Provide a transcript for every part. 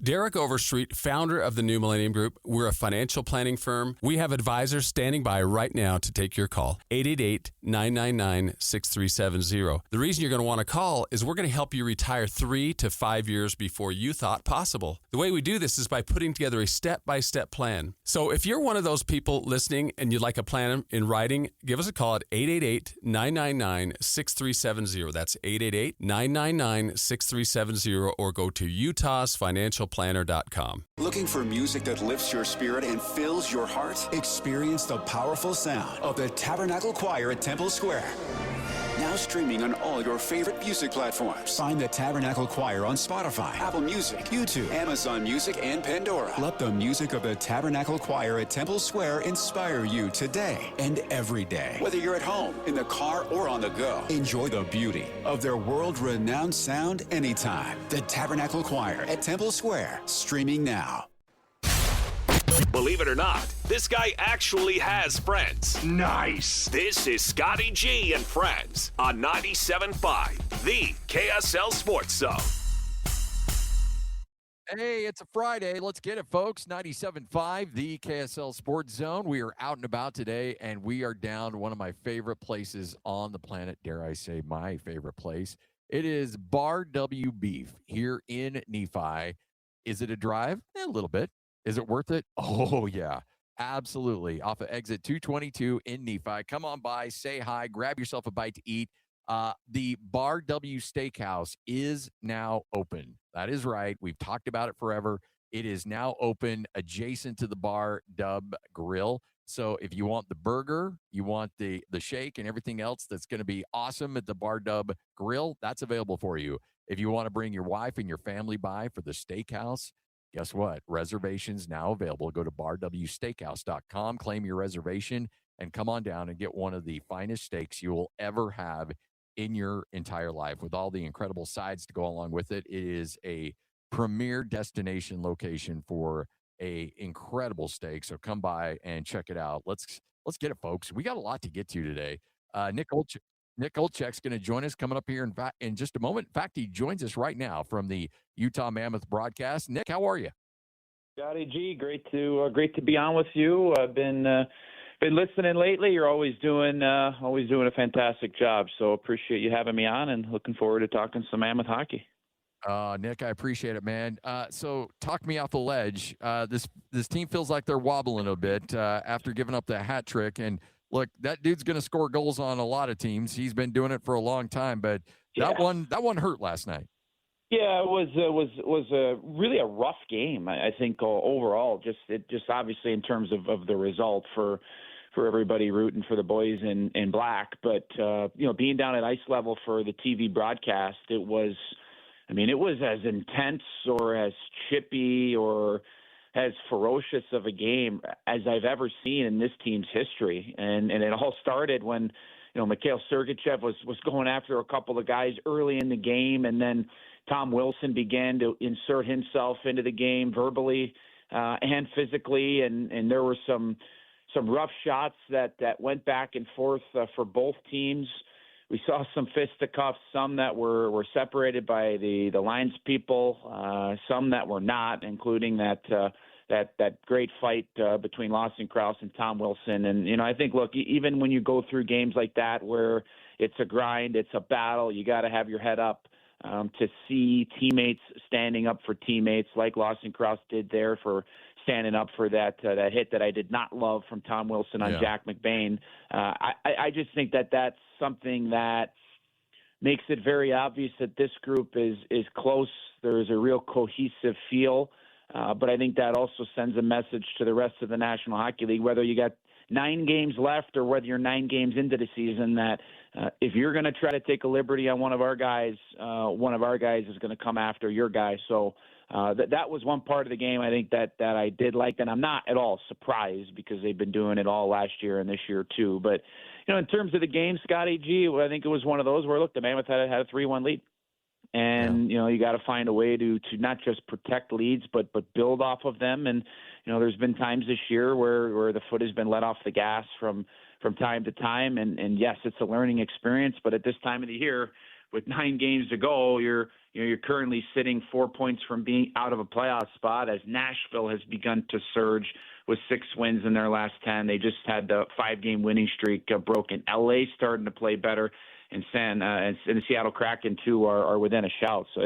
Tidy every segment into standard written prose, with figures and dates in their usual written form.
Derek Overstreet, founder of the New Millennium Group. We're a financial planning firm. We have advisors standing by right now to take your call. 888-999-6370. The reason you're going to want to call is we're going to help you retire 3 to 5 years before you thought possible. The way we do this is by putting together a step-by-step plan. So if you're one of those people listening and you'd like a plan in writing, give us a call at 888-999-6370. That's 888-999-6370, or go to utahsfinancialplanner.com. Looking for music that lifts your spirit and fills your heart? Experience the powerful sound of the Tabernacle Choir at Temple Square. Now streaming on all your favorite music platforms. Find the Tabernacle Choir on Spotify, Apple Music, YouTube, Amazon Music, and Pandora. Let the music of the Tabernacle Choir at Temple Square inspire you today and every day. Whether you're at home, in the car, or on the go, enjoy the beauty of their world-renowned sound anytime. The Tabernacle Choir at Temple Square, streaming now. Believe it or not, this guy actually has friends. Nice. This is Scotty G and Friends on 97.5, the KSL Sports Zone. Hey, it's a Friday. Let's get it, folks. 97.5, the KSL Sports Zone. We are out and about today, and we are down to one of my favorite places on the planet. Dare I say my favorite place. It is Bar W Beef here in Nephi. Is it a drive? A little bit. Is it worth it? Oh, yeah, absolutely. Off of exit 222 in Nephi. Come on by, say hi, grab yourself a bite to eat. The Bar W Steakhouse is now open. That is right. We've talked about it forever. It is now open adjacent to the Bar Dub Grill. So if you want the burger, you want the shake and everything else that's going to be awesome at the Bar Dub Grill, that's available for you. If you want to bring your wife and your family by for the steakhouse, guess what? Reservations now available. Go to barwsteakhouse.com, claim your reservation, and come on down and get one of the finest steaks you will ever have in your entire life, with all the incredible sides to go along with it. It is a premier destination location for a incredible steak. So come by and check it out. Let's get it, folks. We got a lot to get to today. Nick Olczyk's going to join us coming up here in just a moment. In fact, he joins us right now from the Utah Mammoth broadcast. Nick, how are you? Scotty G, great to be on with you. I've been listening lately. You're always doing a fantastic job. So appreciate you having me on, and looking forward to talking some Mammoth hockey. Nick, I appreciate it, man. So talk me off the ledge. This team feels like they're wobbling a bit after giving up that hat trick. And look, that dude's going to score goals on a lot of teams. He's been doing it for a long time, but that one hurt last night. Yeah, it was really a rough game. I think overall, just obviously in terms of the result for everybody rooting for the boys in black. But being down at ice level for the TV broadcast, it was as intense or as chippy or as ferocious of a game as I've ever seen in this team's history. And it all started when, Mikhail Sergachev was going after a couple of guys early in the game, and then Tom Wilson began to insert himself into the game verbally and physically, and there were some rough shots that went back and forth for both teams. We saw some fisticuffs, some that were separated by the lines people, some that were not, including that great fight between Lawson Krause and Tom Wilson. And, I think, look, even when you go through games like that where it's a grind, it's a battle, you got to have your head up to see teammates standing up for teammates like Lawson Krause did there, for standing up for that hit that I did not love from Tom Wilson on Jack McBain. I just think that's something that makes it very obvious that this group is close. There is a real cohesive feel. But I think that also sends a message to the rest of the National Hockey League, whether you got 9 games left or whether you're 9 games into the season, that if you're going to try to take a liberty on one of our guys is going to come after your guy. So that was one part of the game I think that I did like, and I'm not at all surprised because they've been doing it all last year and this year too. But, in terms of the game, Scotty G, I think it was one of those where, look, the Mammoth had a 3-1 lead. And, you got to find a way to not just protect leads, but build off of them. And, there's been times this year where the foot has been let off the gas from time to time. And yes, it's a learning experience. But at this time of the year, with 9 games to go, you're currently sitting 4 points from being out of a playoff spot, as Nashville has begun to surge with 6 wins in their last 10. They just had the 5-game winning streak broken. LA starting to play better, and the Seattle Kraken too are within a shout. So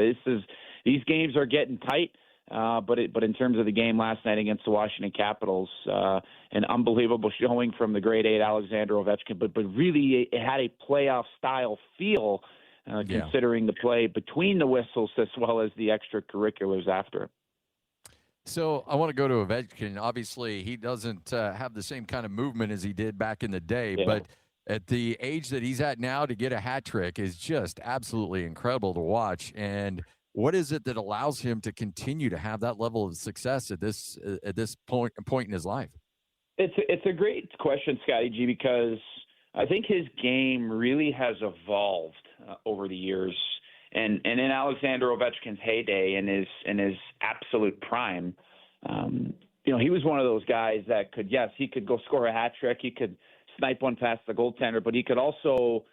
these games are getting tight. But in terms of the game last night against the Washington Capitals, an unbelievable showing from the grade 8 Alexander Ovechkin, but really it had a playoff style feel. Considering the play between the whistles as well as the extracurriculars after it. So I want to go to Ovechkin. Obviously, he doesn't have the same kind of movement as he did back in the day, but at the age that he's at now, to get a hat trick is just absolutely incredible to watch. And what is it that allows him to continue to have that level of success at this point in his life? It's a great question, Scotty G, because I think his game really has evolved over the years, and in Alexander Ovechkin's heyday, in his absolute prime, he was one of those guys that could go score a hat trick, he could snipe one past the goaltender, but he could also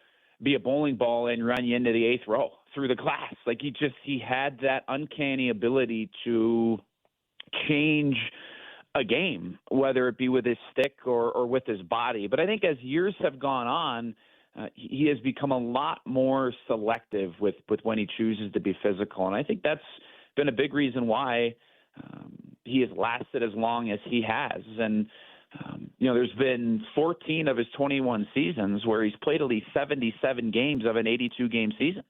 be a bowling ball and run you into the 8th row through the glass. Like he had that uncanny ability to change a game, whether it be with his stick or with his body. But I think as years have gone on, he has become a lot more selective with when he chooses to be physical. And I think that's been a big reason why he has lasted as long as he has. And, there's been 14 of his 21 seasons where he's played at least 77 games of an 82-game season.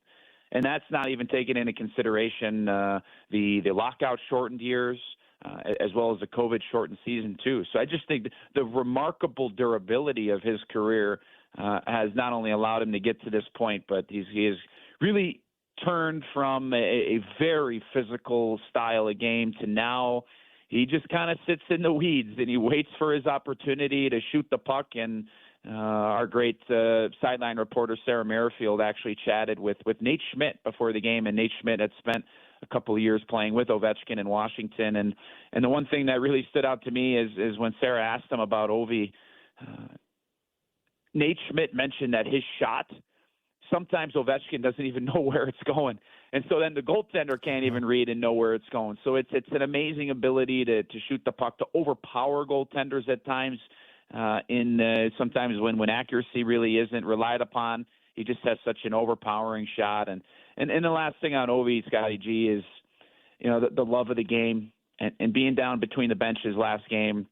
And that's not even taking into consideration the lockout shortened years, as well as the COVID shortened season too. So I just think the remarkable durability of his career has not only allowed him to get to this point, but he has really turned from a very physical style of game to now he just kind of sits in the weeds and he waits for his opportunity to shoot the puck. And our great sideline reporter Sarah Merrifield actually chatted with Nate Schmidt before the game, and Nate Schmidt had spent a couple of years playing with Ovechkin in Washington. And the one thing that really stood out to me is when Sarah asked him about Ovi, Nate Schmidt mentioned that his shot, sometimes Ovechkin doesn't even know where it's going. And so then the goaltender can't even read and know where it's going. So it's an amazing ability to shoot the puck, to overpower goaltenders at times, sometimes when accuracy really isn't relied upon. He just has such an overpowering shot. And the last thing on Ovi, Scotty G, is, the love of the game and being down between the benches last game,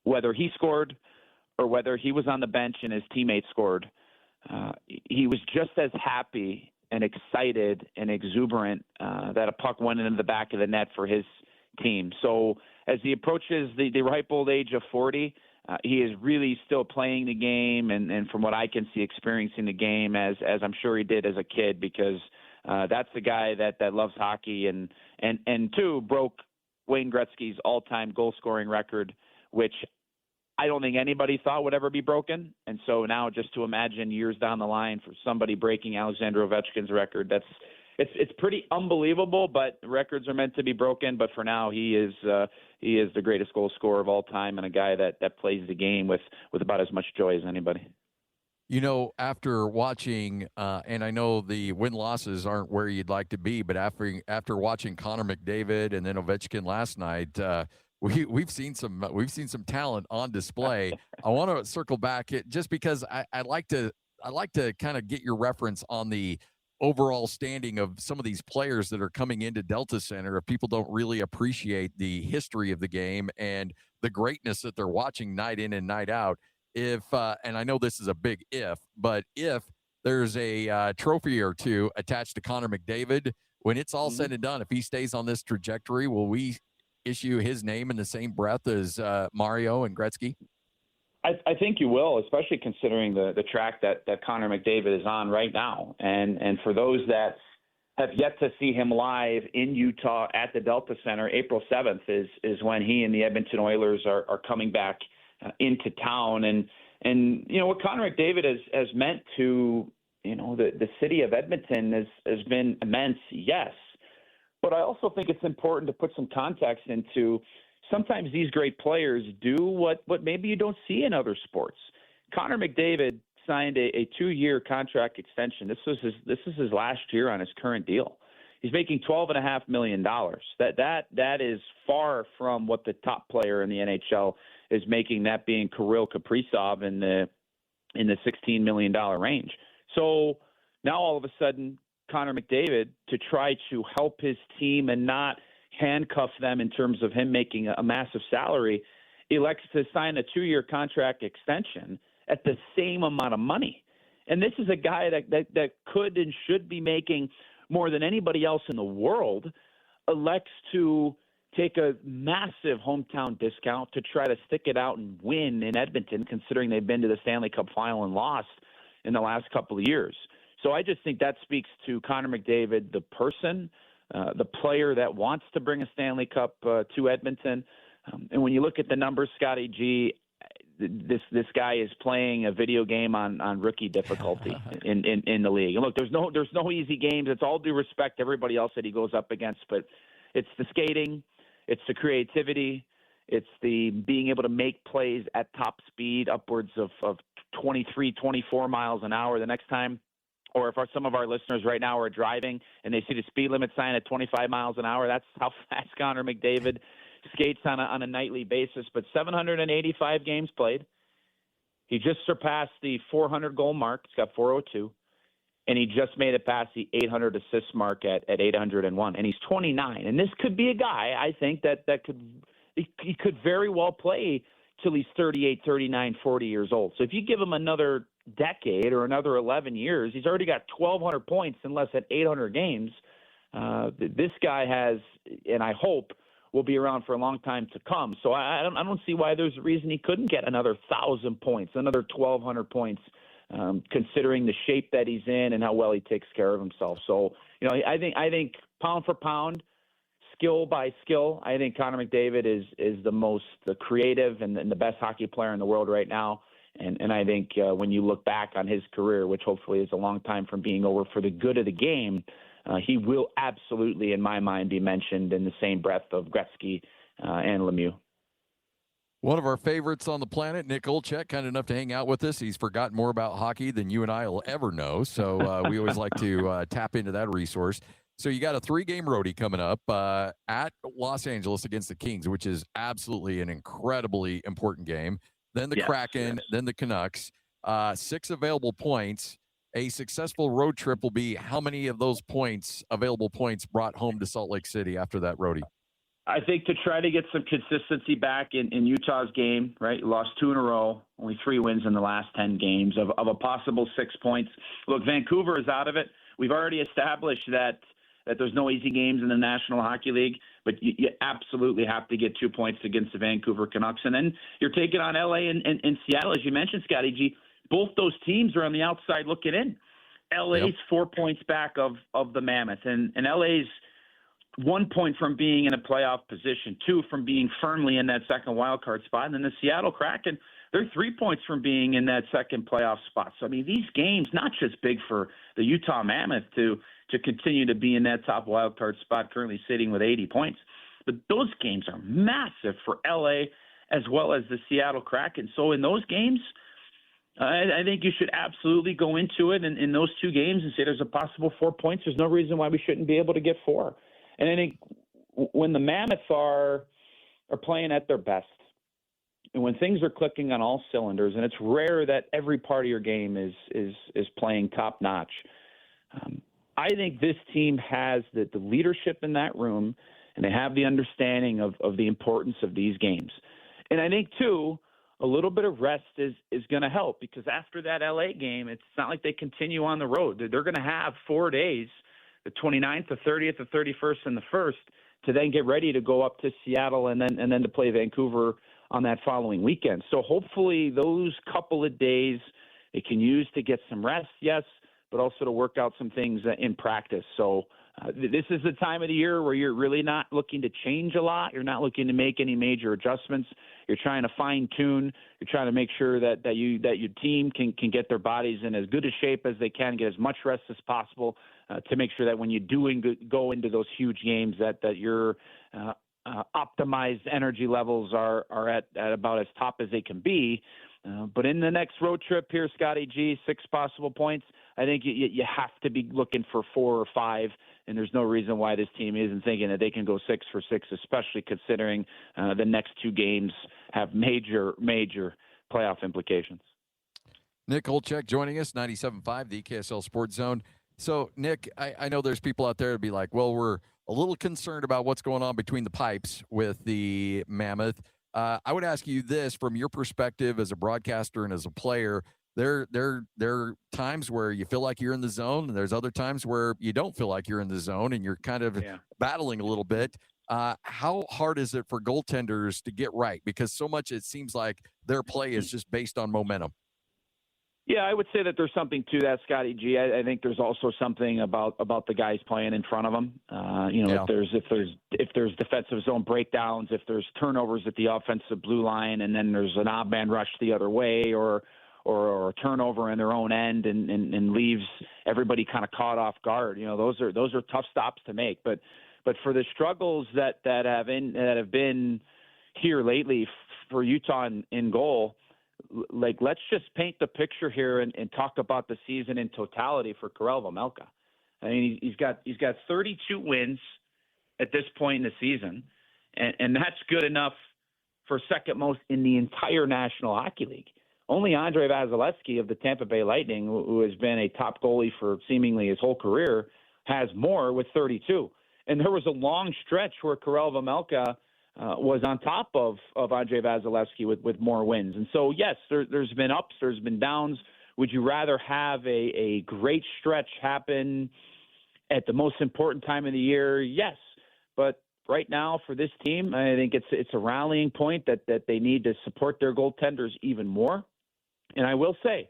whether he scored or whether he was on the bench and his teammates scored, he was just as happy and excited and exuberant that a puck went into the back of the net for his team. So as he approaches the ripe old age of 40, he is really still playing the game, and from what I can see, experiencing the game as I'm sure he did as a kid, because that's the guy that loves hockey and too broke Wayne Gretzky's all-time goal-scoring record, which I don't think anybody thought would ever be broken. And so now just to imagine years down the line for somebody breaking Alexander Ovechkin's record, it's pretty unbelievable, but records are meant to be broken. But for now, he is the greatest goal scorer of all time, and a guy that plays the game with about as much joy as anybody. After watching, and I know the win-losses aren't where you'd like to be, but after watching Connor McDavid and then Ovechkin last night, we've seen some talent on display. I want to circle back just because I like to kind of get your reference on the overall standing of some of these players that are coming into Delta Center. If people don't really appreciate the history of the game and the greatness that they're watching night in and night out, and I know this is a big but if there's a trophy or two attached to Connor McDavid, when it's all said and done, if he stays on this trajectory, will we issue his name in the same breath as Mario and Gretzky? I think you will, especially considering the track that Connor McDavid is on right now. And for those that have yet to see him live in Utah at the Delta Center, April 7th is when he and the Edmonton Oilers are coming back into town. And what Connor McDavid has meant to, the city of Edmonton has been immense, yes. But I also think it's important to put some context into sometimes these great players do what maybe you don't see in other sports. Connor McDavid signed a 2-year contract extension. This is his last year on his current deal. He's making $12.5 million. That is far from what the top player in the NHL is making, that being Kirill Kaprizov in the $16 million range. So now all of a sudden, Connor McDavid, to try to help his team and not handcuff them in terms of him making a massive salary, elects to sign a 2-year contract extension at the same amount of money. And this is a guy that could and should be making more than anybody else in the world, elects to take a massive hometown discount to try to stick it out and win in Edmonton, considering they've been to the Stanley Cup final and lost in the last couple of years. So I just think that speaks to Connor McDavid, the person, the player that wants to bring a Stanley Cup to Edmonton. And when you look at the numbers, Scotty G, this guy is playing a video game on rookie difficulty in the league. And look, there's no easy games. It's all due respect to everybody else that he goes up against, but it's the skating, it's the creativity, it's the being able to make plays at top speed, upwards of 23, 24 miles an hour the next time. Or if some of our listeners right now are driving and they see the speed limit sign at 25 miles an hour, that's how fast Connor McDavid skates on a nightly basis. But 785 games played. He just surpassed the 400 goal mark. He's got 402. And he just made it past the 800 assist mark at 801. And he's 29. And this could be a guy, I think, that he could very well play till he's 38, 39, 40 years old. So if you give him another decade or another 11 years, he's already got 1,200 points in less than 800 games. This guy has, and I hope, will be around for a long time to come. So I don't see why there's a reason he couldn't get another 1,000 points, another 1,200 points, considering the shape that he's in and how well he takes care of himself. So, I think pound for pound, skill by skill, I think Connor McDavid is the most creative and the best hockey player in the world right now. And I think when you look back on his career, which hopefully is a long time from being over, for the good of the game, he will absolutely, in my mind, be mentioned in the same breath of Gretzky and Lemieux. One of our favorites on the planet, Nick Olczyk, kind enough to hang out with us. He's forgotten more about hockey than you and I will ever know. So we always like to tap into that resource. So you got a 3-game roadie coming up at Los Angeles against the Kings, which is absolutely an incredibly important game. Then the Kraken, then the Canucks. 6 available points. A successful road trip will be how many of those available points, brought home to Salt Lake City after that roadie? I think to try to get some consistency back in Utah's game, right? You lost 2 in a row, only 3 wins in the last 10 games of a possible 6 points. Look, Vancouver is out of it. We've already established that there's no easy games in the National Hockey League, but you absolutely have to get 2 points against the Vancouver Canucks. And then you're taking on LA and Seattle, as you mentioned, Scotty G. Both those teams are on the outside looking in. LA's 4 points back of the Mammoth, and LA's 1 point from being in a playoff position, 2 from being firmly in that second wild card spot, and then the Seattle Kraken, they're 3 points from being in that second playoff spot. So, I mean, these games, not just big for the Utah Mammoth to continue to be in that top wild card spot, currently sitting with 80 points, but those games are massive for LA as well as the Seattle Kraken. So in those games, I think you should absolutely go into it in those 2 games and say there's a possible 4 points. There's no reason why we shouldn't be able to get 4. And I think when the Mammoths are playing at their best, and when things are clicking on all cylinders, and it's rare that every part of your game is playing top notch, I think this team has the leadership in that room, and they have the understanding of the importance of these games. And I think, too, a little bit of rest is going to help, because after that LA game, it's not like they continue on the road. They're going to have 4 days, the 29th, the 30th, the 31st, and the 1st, to then get ready to go up to Seattle and then to play Vancouver on that following weekend. So hopefully those couple of days they can use to get some rest, yes, but also to work out some things in practice. So this is the time of the year where you're really not looking to change a lot. You're not looking to make any major adjustments. You're trying to fine tune. You're trying to make sure that your team can get their bodies in as good a shape as they can, get as much rest as possible, to make sure that when you do go into those huge games, that your optimized energy levels are at about as top as they can be. But in the next road trip here, Scotty G, 6 possible points, I think you have to be looking for 4 or 5, and there's no reason why this team isn't thinking that they can go 6 for 6, especially considering the next 2 games have major playoff implications. Nick Olczyk joining us, 97.5, the KSL Sports Zone. So, Nick, I know there's people out there to be like, well, we're a little concerned about what's going on between the pipes with the Mammoth. I would ask you this from your perspective as a broadcaster and as a player. There are times where you feel like you're in the zone, and there's other times where you don't feel like you're in the zone, and you're kind of battling a little bit. How hard is it for goaltenders to get right? Because so much it seems like their play is just based on momentum. Yeah, I would say that there's something to that, Scotty G. I think there's also something about the guys playing in front of them. If there's defensive zone breakdowns, if there's turnovers at the offensive blue line, and then there's an odd man rush the other way, or a turnover in their own end and leaves everybody kind of caught off guard. Those are tough stops to make. But for the struggles that have been here lately for Utah in goal. Like, let's just paint the picture here and talk about the season in totality for Karel Vejmelka. I mean, he's got 32 wins at this point in the season, and that's good enough for second most in the entire National Hockey League. Only Andrei Vasilevsky of the Tampa Bay Lightning, who has been a top goalie for seemingly his whole career, has more with 32. And there was a long stretch where Karel Vejmelka was on top of Andrei Vasilevsky with more wins. And so, yes, there's been ups, there's been downs. Would you rather have a great stretch happen at the most important time of the year? Yes. But right now for this team, I think it's a rallying point that they need to support their goaltenders even more. And I will say,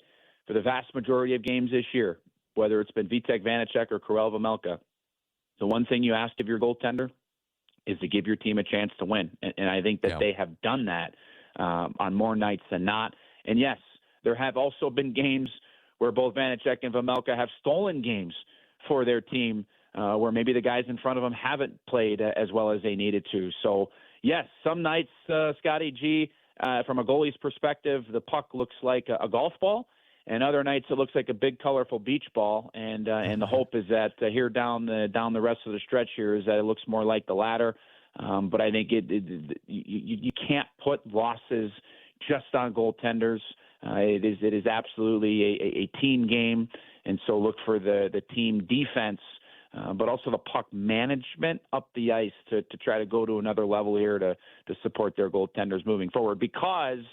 for the vast majority of games this year, whether it's been Vitek Vanacek or Karel Vejmelka, the one thing you ask of your goaltender is to give your team a chance to win. And I think that they have done that on more nights than not. And yes, there have also been games where both Vanacek and Vejmelka have stolen games for their team where maybe the guys in front of them haven't played as well as they needed to. So, yes, some nights, Scotty G, from a goalie's perspective, the puck looks like a golf ball. And other nights it looks like a big, colorful beach ball. And the hope is that here down the rest of the stretch here is that it looks more like the latter. But I think you can't put losses just on goaltenders. It is absolutely a team game, and so look for the team defense, but also the puck management up the ice to try to go to another level here to support their goaltenders moving forward. Because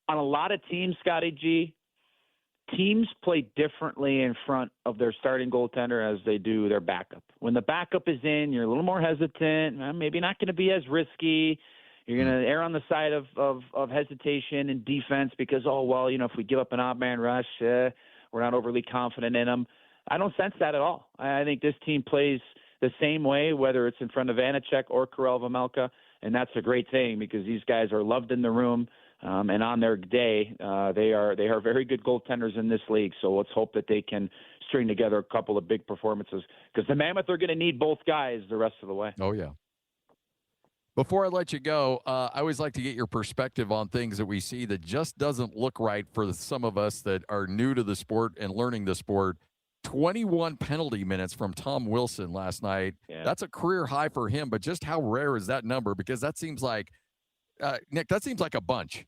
on a lot of teams, Scotty G, teams play differently in front of their starting goaltender as they do their backup. When the backup is in, you're a little more hesitant, maybe not going to be as risky. You're going to err on the side of hesitation and defense because, if we give up an odd man rush, we're not overly confident in them. I don't sense that at all. I think this team plays the same way, whether it's in front of Vanacek or Karel Vejmelka, and that's a great thing because these guys are loved in the room. And on their day, they are very good goaltenders in this league. So let's hope that they can string together a couple of big performances because the Mammoth are going to need both guys the rest of the way. Oh, yeah. Before I let you go, I always like to get your perspective on things that we see that just doesn't look right for some of us that are new to the sport and learning the sport. 21 penalty minutes from Tom Wilson last night. Yeah. That's a career high for him, but just how rare is that number? Because that seems like, Nick, that seems like a bunch.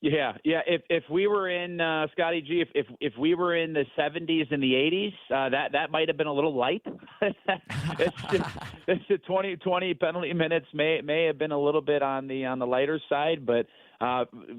Yeah. If we were in Scotty G, if we were in the 70s and the 80s, that might have been a little light. It's 20 penalty minutes may have been a little bit on the lighter side, but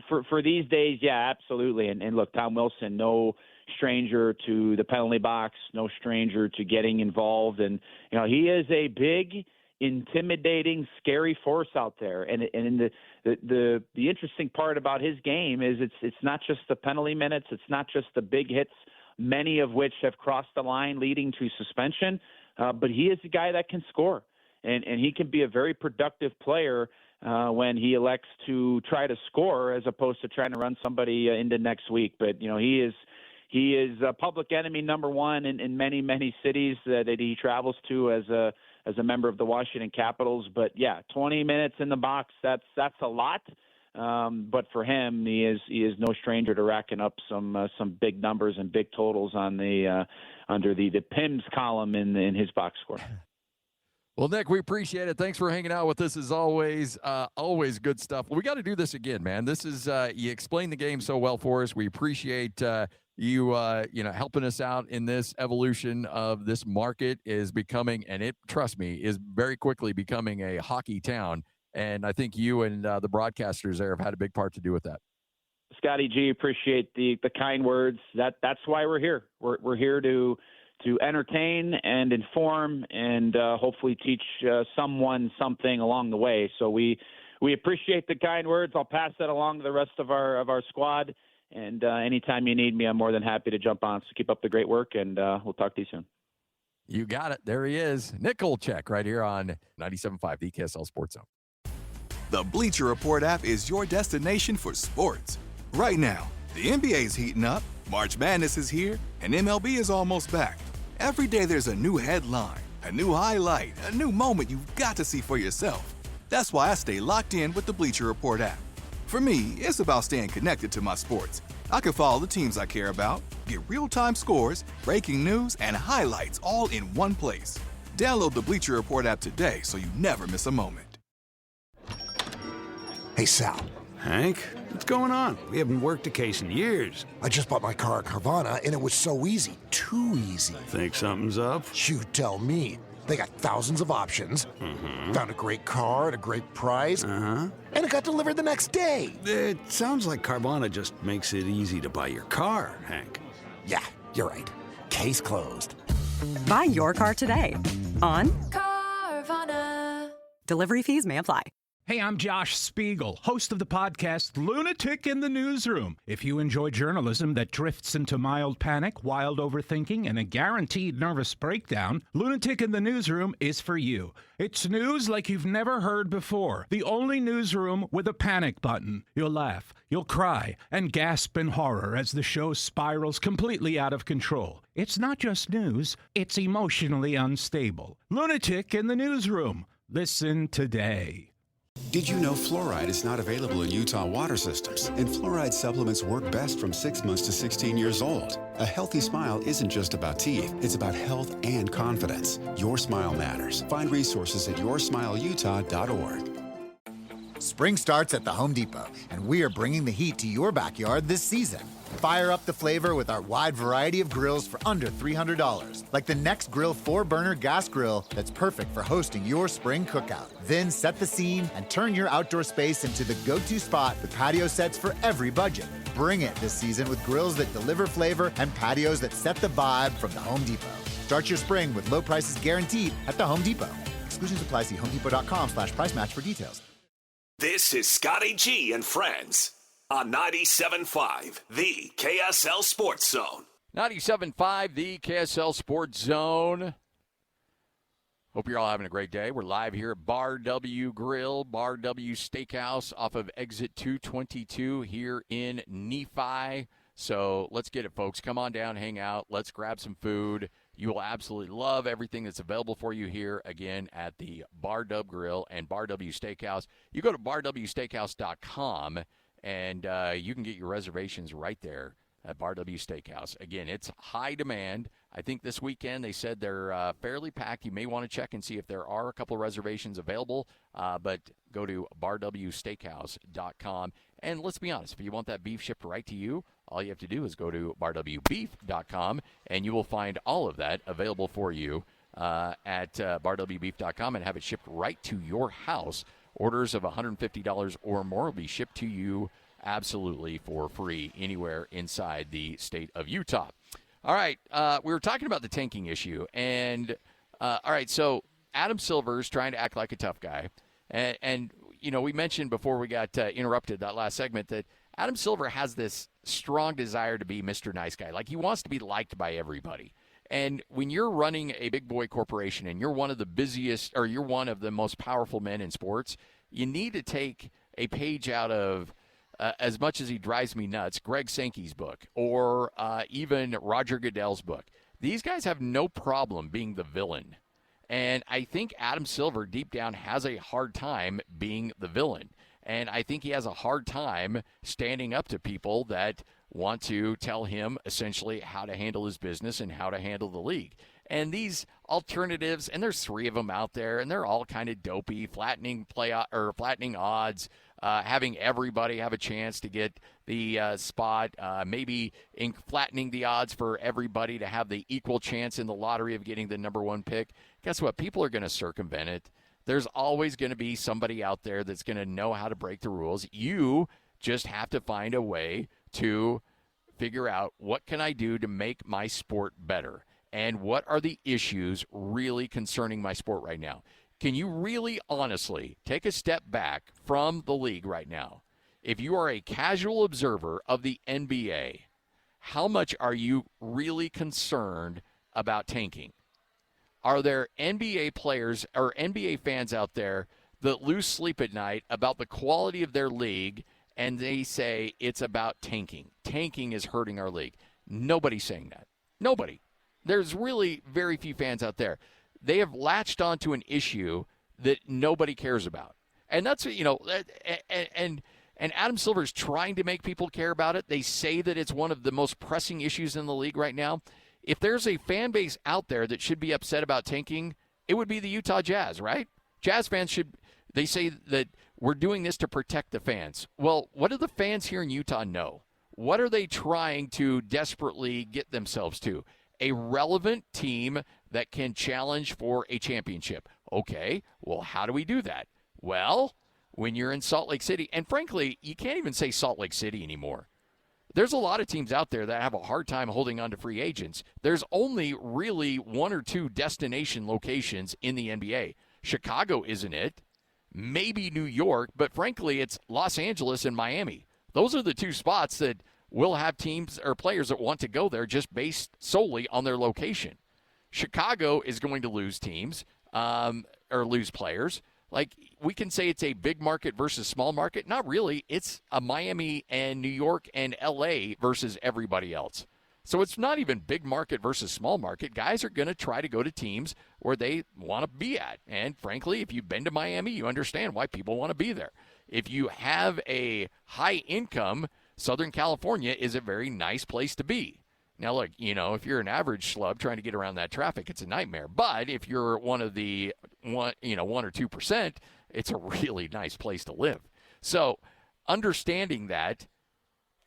for these days, yeah, absolutely. And look, Tom Wilson, no stranger to the penalty box, no stranger to getting involved, and he is a big, intimidating, scary force out there. And the interesting part about his game is it's not just the penalty minutes, it's not just the big hits, many of which have crossed the line leading to suspension, but he is a guy that can score, and he can be a very productive player when he elects to try to score as opposed to trying to run somebody into next week. But he is public enemy number one in many, many cities that he travels to as a member of the Washington Capitals. But yeah, 20 minutes in the box, that's a lot. but for him, he is no stranger to racking up some big numbers and big totals on the under the PIMS column in his box score. Well, Nick, we appreciate it. Thanks for hanging out with us as always. Always good stuff. We got to do this again, man. This is you explained the game so well for us. We appreciate you helping us out in this evolution of this market is becoming, and it, trust me, is very quickly becoming a hockey town. And I think you and the broadcasters there have had a big part to do with that. Scotty G, appreciate the kind words. That's why we're here. We're here to entertain and inform and hopefully teach someone something along the way. So we appreciate the kind words. I'll pass that along to the rest of our squad. And anytime you need me, I'm more than happy to jump on. So keep up the great work, and we'll talk to you soon. You got it. There he is. Nick Olczyk right here on 97.5, the KSL Sports Zone. The Bleacher Report app is your destination for sports. Right now, the NBA is heating up, March Madness is here, and MLB is almost back. Every day there's a new headline, a new highlight, a new moment you've got to see for yourself. That's why I stay locked in with the Bleacher Report app. For me, it's about staying connected to my sports. I can follow the teams I care about, get real-time scores, breaking news, and highlights all in one place. Download the Bleacher Report app today so you never miss a moment. Hey, Sal. Hank, what's going on? We haven't worked a case in years. I just bought my car at Carvana, and it was so easy. Too easy. Think something's up? You tell me. They got thousands of options. Found a great car at a great price. And it got delivered the next day. It sounds like Carvana just makes it easy to buy your car, Hank. Yeah, you're right. Case closed. Buy your car today on Carvana. Delivery fees may apply. Hey, I'm Josh Spiegel, host of the podcast Lunatic in the Newsroom. If you enjoy journalism that drifts into mild panic, wild overthinking, and a guaranteed nervous breakdown, Lunatic in the Newsroom is for you. It's news like you've never heard before. The only newsroom with a panic button. You'll laugh, you'll cry, and gasp in horror as the show spirals completely out of control. It's not just news, it's emotionally unstable. Lunatic in the Newsroom. Listen today. Did you know fluoride is not available in Utah water systems? And fluoride supplements work best from 6 months to 16 years old. A healthy smile isn't just about teeth. It's about health and confidence. Your smile matters. Find resources at yoursmileutah.org. Spring starts at the Home Depot, and we are bringing the heat to your backyard this season. Fire up the flavor with our wide variety of grills for under $300, like the Next Grill 4-burner gas grill that's perfect for hosting your spring cookout. Then set the scene and turn your outdoor space into the go-to spot with patio sets for every budget. Bring it this season with grills that deliver flavor and patios that set the vibe from the Home Depot. Start your spring with low prices guaranteed at the Home Depot. Exclusions apply. See homedepot.com/price match for details. This is Scotty G and Friends on 97.5, the KSL Sports Zone. 97.5, the KSL Sports Zone. Hope you're all having a great day. We're live here at Bar W Grill, Bar W Steakhouse off of Exit 222 here in Nephi. So let's get it, folks. Come on down, hang out. Let's grab some food. You will absolutely love everything that's available for you here, again, at the Bar W Grill and Bar W Steakhouse. You go to barwsteakhouse.com, and you can get your reservations right there at Bar W Steakhouse. Again, it's high demand. I think this weekend they said they're fairly packed. You may want to check and see if there are a couple of reservations available, but go to barwsteakhouse.com. And let's be honest, if you want that beef shipped right to you, all you have to do is go to barwbeef.com, and you will find all of that available for you at barwbeef.com and have it shipped right to your house. Orders of $150 or more will be shipped to you absolutely for free anywhere inside the state of Utah. All right, we were talking about the tanking issue, and all right, so Adam Silver's trying to act like a tough guy, and you know, we mentioned before we got interrupted that last segment that Adam Silver has this strong desire to be Mr. Nice Guy. Like, he wants to be liked by everybody. And when you're running a big boy corporation and you're one of the busiest, or you're one of the most powerful men in sports, you need to take a page out of, as much as he drives me nuts, Greg Sankey's book, or even Roger Goodell's book. These guys have no problem being the villain. And I think Adam Silver, deep down, has a hard time being the villain. And I think he has a hard time standing up to people that want to tell him essentially how to handle his business and how to handle the league. And these alternatives, and there's 3 of them out there, and they're all kind of dopey, flattening odds, having everybody have a chance to get the spot, maybe flattening the odds for everybody to have the equal chance in the lottery of getting the number 1 pick. Guess what? People are going to circumvent it. There's always going to be somebody out there that's going to know how to break the rules. You just have to find a way to figure out, what can I do to make my sport better? And what are the issues really concerning my sport right now? Can you really honestly take a step back from the league right now? If you are a casual observer of the NBA, how much are you really concerned about tanking? Are there NBA players or NBA fans out there that lose sleep at night about the quality of their league, and they say it's about tanking? Tanking is hurting our league. Nobody's saying that. Nobody. There's really very few fans out there. They have latched onto an issue that nobody cares about. And that's, and Adam Silver's trying to make people care about it. They say that it's one of the most pressing issues in the league right now. If there's a fan base out there that should be upset about tanking, it would be the Utah Jazz, right? Jazz fans they say that we're doing this to protect the fans. Well, what do the fans here in Utah know? What are they trying to desperately get themselves to? A relevant team that can challenge for a championship. Okay, well, how do we do that? Well, when you're in Salt Lake City, and frankly, you can't even say Salt Lake City anymore. There's a lot of teams out there that have a hard time holding on to free agents. There's only really 1 or 2 destination locations in the NBA. Chicago isn't it. Maybe New York, but frankly, it's Los Angeles and Miami. Those are the 2 spots that will have teams or players that want to go there just based solely on their location. Chicago is going to lose teams or lose players. Like, we can say it's a big market versus small market. Not really. It's a Miami and New York and L.A. versus everybody else. So it's not even big market versus small market. Guys are going to try to go to teams where they want to be at. And frankly, if you've been to Miami, you understand why people want to be there. If you have a high income, Southern California is a very nice place to be. Now, look, if you're an average schlub trying to get around that traffic, it's a nightmare. But if you're one of the 1 or 2%, it's a really nice place to live. So, understanding that,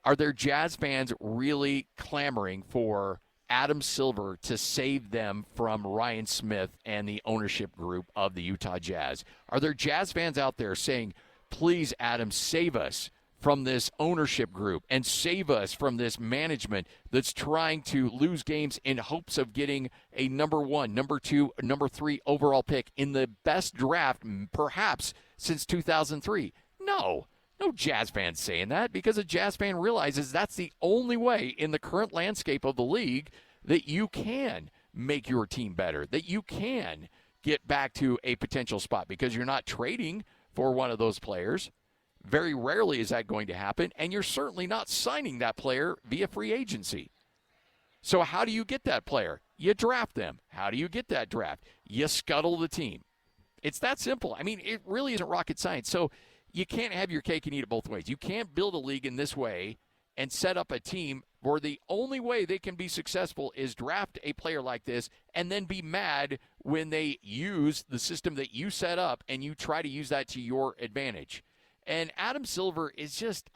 are there Jazz fans really clamoring for Adam Silver to save them from Ryan Smith and the ownership group of the Utah Jazz? Are there Jazz fans out there saying, please, Adam, save us from this ownership group and save us from this management that's trying to lose games in hopes of getting a number 1, number 2, number 3 overall pick in the best draft perhaps since 2003? No Jazz fans saying that, because a Jazz fan realizes that's the only way in the current landscape of the league that you can make your team better, that you can get back to a potential spot, because you're not trading for one of those players. Very rarely is that going to happen, and you're certainly not signing that player via free agency. So how do you get that player? You draft them. How do you get that draft? You scuttle the team. It's that simple. I mean, it really isn't rocket science. So you can't have your cake and eat it both ways. You can't build a league in this way and set up a team where the only way they can be successful is draft a player like this and then be mad when they use the system that you set up and you try to use that to your advantage. And Adam Silver is just,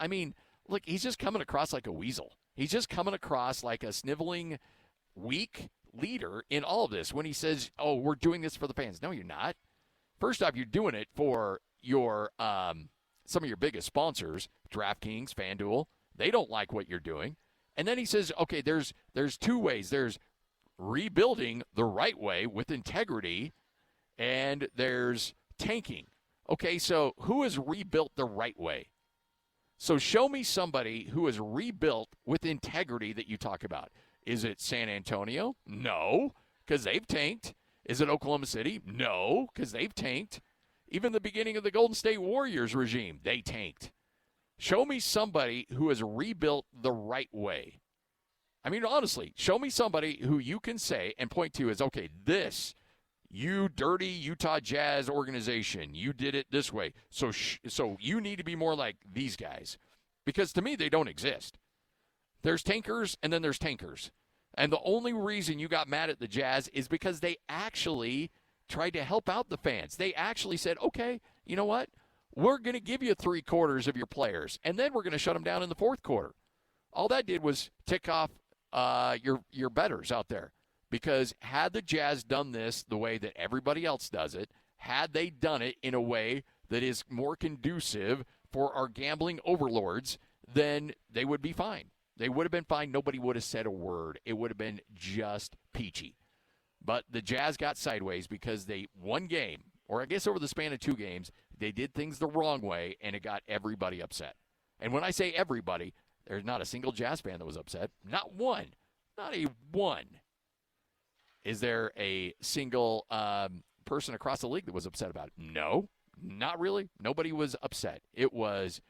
look, he's just coming across like a weasel. He's just coming across like a sniveling, weak leader in all of this when he says, oh, we're doing this for the fans. No, you're not. First off, you're doing it for your some of your biggest sponsors, DraftKings, FanDuel. They don't like what you're doing. And then he says, okay, there's 2 ways. There's rebuilding the right way with integrity, and there's tanking. Okay, so who has rebuilt the right way? So show me somebody who has rebuilt with integrity that you talk about. Is it San Antonio? No, because they've tanked. Is it Oklahoma City? No, because they've tanked. Even the beginning of the Golden State Warriors regime, they tanked. Show me somebody who has rebuilt the right way. Honestly, show me somebody who you can say and point to as, okay, this you dirty Utah Jazz organization, you did it this way. So you need to be more like these guys. Because to me, they don't exist. There's tankers and then there's tankers. And the only reason you got mad at the Jazz is because they actually tried to help out the fans. They actually said, okay, you know what? We're going to give you 3/4 of your players, and then we're going to shut them down in the fourth quarter. All that did was tick off your bettors out there. Because had the Jazz done this the way that everybody else does it, had they done it in a way that is more conducive for our gambling overlords, then they would be fine. They would have been fine. Nobody would have said a word. It would have been just peachy. But the Jazz got sideways because they one game, or I guess over the span of 2 games, they did things the wrong way, and it got everybody upset. And when I say everybody, there's not a single Jazz fan that was upset. Not one. Not a one. Is there a single person across the league that was upset about it? No, not really. Nobody was upset. It was